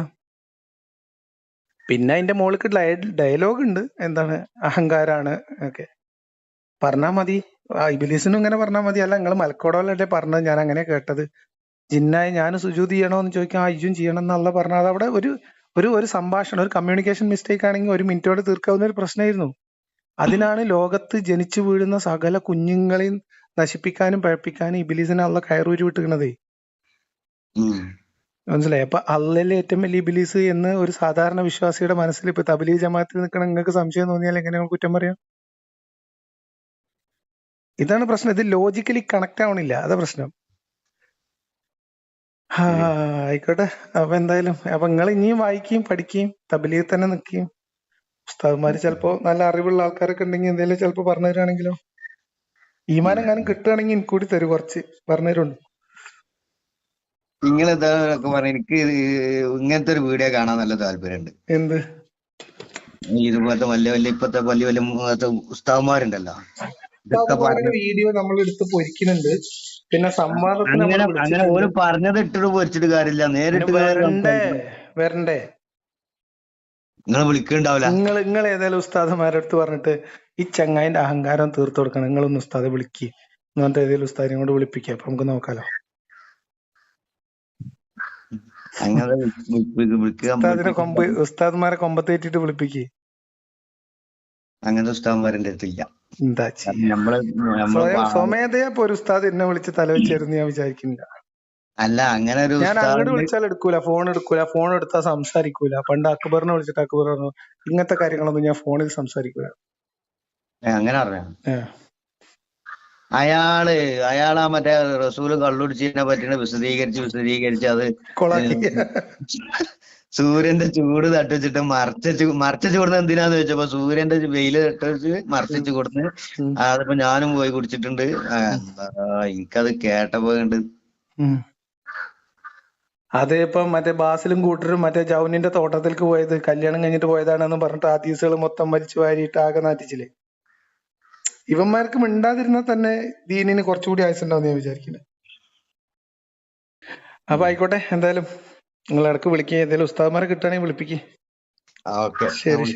പിന്നെ അതിന്റെ മുകളിലേക്ക് ഡയലോഗ് ഉണ്ട്, എന്താണ് അഹങ്കാരാണ് ഒക്കെ പറഞ്ഞാ മതി. ഇബ്ലീസിനും ഇങ്ങനെ പറഞ്ഞാൽ മതി. അല്ല നിങ്ങൾ മലക്കോടല്ലേ പറഞ്ഞത്, ഞാൻ അങ്ങനെ കേട്ടത്. ജിന്നായി ഞാൻ സുജൂദ് ചെയ്യണോ എന്ന് ചോദിക്കാം, ഇജും ചെയ്യണം എന്നല്ല പറഞ്ഞത്. അതവിടെ ഒരു സംഭാഷണം, ഒരു കമ്മ്യൂണിക്കേഷൻ മിസ്റ്റേക്ക് ആണെങ്കിൽ 1 മിനിറ്റോടെ തീർക്കാവുന്ന ഒരു പ്രശ്നമായിരുന്നു. അതിനാണ് ലോകത്ത് ജനിച്ചു വീഴുന്ന സകല കുഞ്ഞുങ്ങളെയും നശിപ്പിക്കാനും പഴപ്പിക്കാനും ഇബ്ലീസിനെ അള്ള കയറൂരി വിട്ടുകണതേ. മനസ്സിലായി? അപ്പൊ അള്ളയിലെ ഏറ്റവും വലിയ ഇബ്ലീസ് എന്ന് ഒരു സാധാരണ വിശ്വാസിയുടെ മനസ്സിൽ ഇപ്പൊ തബ്ലീഗ് ജമാഅത്തിൽ നിൽക്കണ നിങ്ങൾക്ക് സംശയം തോന്നിയാൽ എങ്ങനെ കുറ്റം പറയാം? ഇതാണ് പ്രശ്നം. ഇത് ലോജിക്കലി കണക്ട് ആവണില്ല, അതാ പ്രശ്നം. ആയിക്കോട്ടെ. അപ്പൊ എന്തായാലും അപ്പൊ നിങ്ങൾ ഇനിയും വായിക്കുകയും പഠിക്കുകയും തബ്ലീഗ് തന്നെ നിൽക്കുകയും ഉസ്താദ്മാര് ചിലപ്പോ നല്ല അറിവുള്ള ആൾക്കാരൊക്കെ ഉണ്ടെങ്കിൽ എന്തെങ്കിലും ചിലപ്പോ പറഞ്ഞു തരാണെങ്കിലോ. ഈമാൻ എങ്ങാനും കിട്ടുകയാണെങ്കിൽ എനിക്ക് കൂടി തരും, കുറച്ച് പറഞ്ഞു തരുന്നുണ്ട്. നിങ്ങൾ എന്താക്കെ പറഞ്ഞ എനിക്ക് ഇങ്ങനത്തെ ഒരു വീഡിയോ കാണാൻ നല്ല താല്പര്യമുണ്ട്. എന്ത്? ഇതുപോലത്തെ ഇപ്പത്തെ വലിയ ഉസ്താദ്മാരുണ്ടല്ലോ, വീഡിയോ നമ്മൾ എടുത്ത് പൊരിക്കുന്നുണ്ട്. പിന്നെ സംവാദത്തിന് അങ്ങനെ ഓര് പറഞ്ഞത് ഇട്ടിട്ട് പൊരിച്ചിട്ട് കാര്യമില്ല, നേരിട്ട് വരണ്ടേ നിങ്ങൾ വിളിക്കുന്നുണ്ടാവില്ല. നിങ്ങൾ ഏതായാലും ഉസ്താദുമാരുടെ അടുത്ത് പറഞ്ഞിട്ട് ഈ ചങ്ങായിന്റെ അഹങ്കാരം തീർത്തു കൊടുക്കണം, നിങ്ങളൊന്ന് ഉസ്താദെ വിളിക്ക് എന്ന് പറഞ്ഞിട്ട് ഏതെങ്കിലും ഉസ്താദിനെ കൊണ്ട് വിളിപ്പിക്കുക, അപ്പൊ നമുക്ക് നോക്കാലോ. അങ്ങനെ വിളിക്കാൻ ഉസ്താദിനെ ഉസ്താദ്മാരെ കൊമ്പത്തേറ്റിട്ട് വിളിപ്പിക്ക്. അങ്ങനത്തെ ഉസ്താദന്മാരുടെ അടുത്തില്ല. എന്താ കാരണം ചെയ്യാ, നമ്മള് സ്വമേധയാ ഇപ്പൊ ഒരു ഉസ്താദ് എന്നെ വിളിച്ച് തലവെച്ചായിരുന്നു ഞാൻ വിചാരിക്കുന്നില്ല. അല്ല, അങ്ങനെ ഒരു ഞാൻ അങ്ങോട്ട് ഉസ്താദിന് വിളിച്ചാൽ എടുക്കൂല, ഫോൺ എടുത്താൽ സംസാരിക്കൂല. പണ്ട് അക്ബറിനെ വിളിച്ചിട്ട് അക്ബർ പറഞ്ഞു ഇങ്ങനത്തെ കാര്യങ്ങളൊന്നും ഞാൻ ഫോണിൽ സംസാരിക്കൂല. അങ്ങനെ പറഞ്ഞ ഏ. അയാളാ മറ്റേ റസൂല് കള്ളുടിച്ചതിനെ പറ്റി വിശദീകരിച്ച് അത് കൊളാക്കി. സൂര്യന്റെ ചൂട് തട്ടിച്ചിട്ട് മറച്ചു കൊടുക്കുന്നത് എന്തിനാന്ന് ചോദിച്ചപ്പോ സൂര്യന്റെ വെയില് തട്ടിച്ച് മറച്ചു കൊടുത്ത് അതിപ്പോ ഞാനും പോയി കുടിച്ചിട്ടുണ്ട്. എനിക്കത് കേട്ടപ്പോ കണ്ട് അത് ഇപ്പൊ മറ്റേ ബാസിലും കൂട്ടരും മറ്റേ ജൗനിന്റെ തോട്ടത്തിലേക്ക് പോയത് കല്യാണം കഴിഞ്ഞിട്ട് പോയതാണെന്ന് പറഞ്ഞിട്ട് ആദീസുകൾ മൊത്തം വലിച്ചു വാരിയിട്ട് ആകെ നാട്ടിച്ചില്ലേ. ഇവന്മാർക്ക് മിണ്ടാതിരുന്നാൽ തന്നെ ദീനിന് കുറച്ചുകൂടി ആയുസുണ്ടാവും ഞാൻ വിചാരിക്കുന്നത്. അപ്പൊ ആയിക്കോട്ടെ, എന്തായാലും നിങ്ങൾ ഇടക്ക് വിളിക്കുക, ഏതായാലും ഉസ്താദ്മാരെ കിട്ടുകയാണെങ്കിൽ വിളിപ്പിക്കുക. ഓക്കെ. ശരി.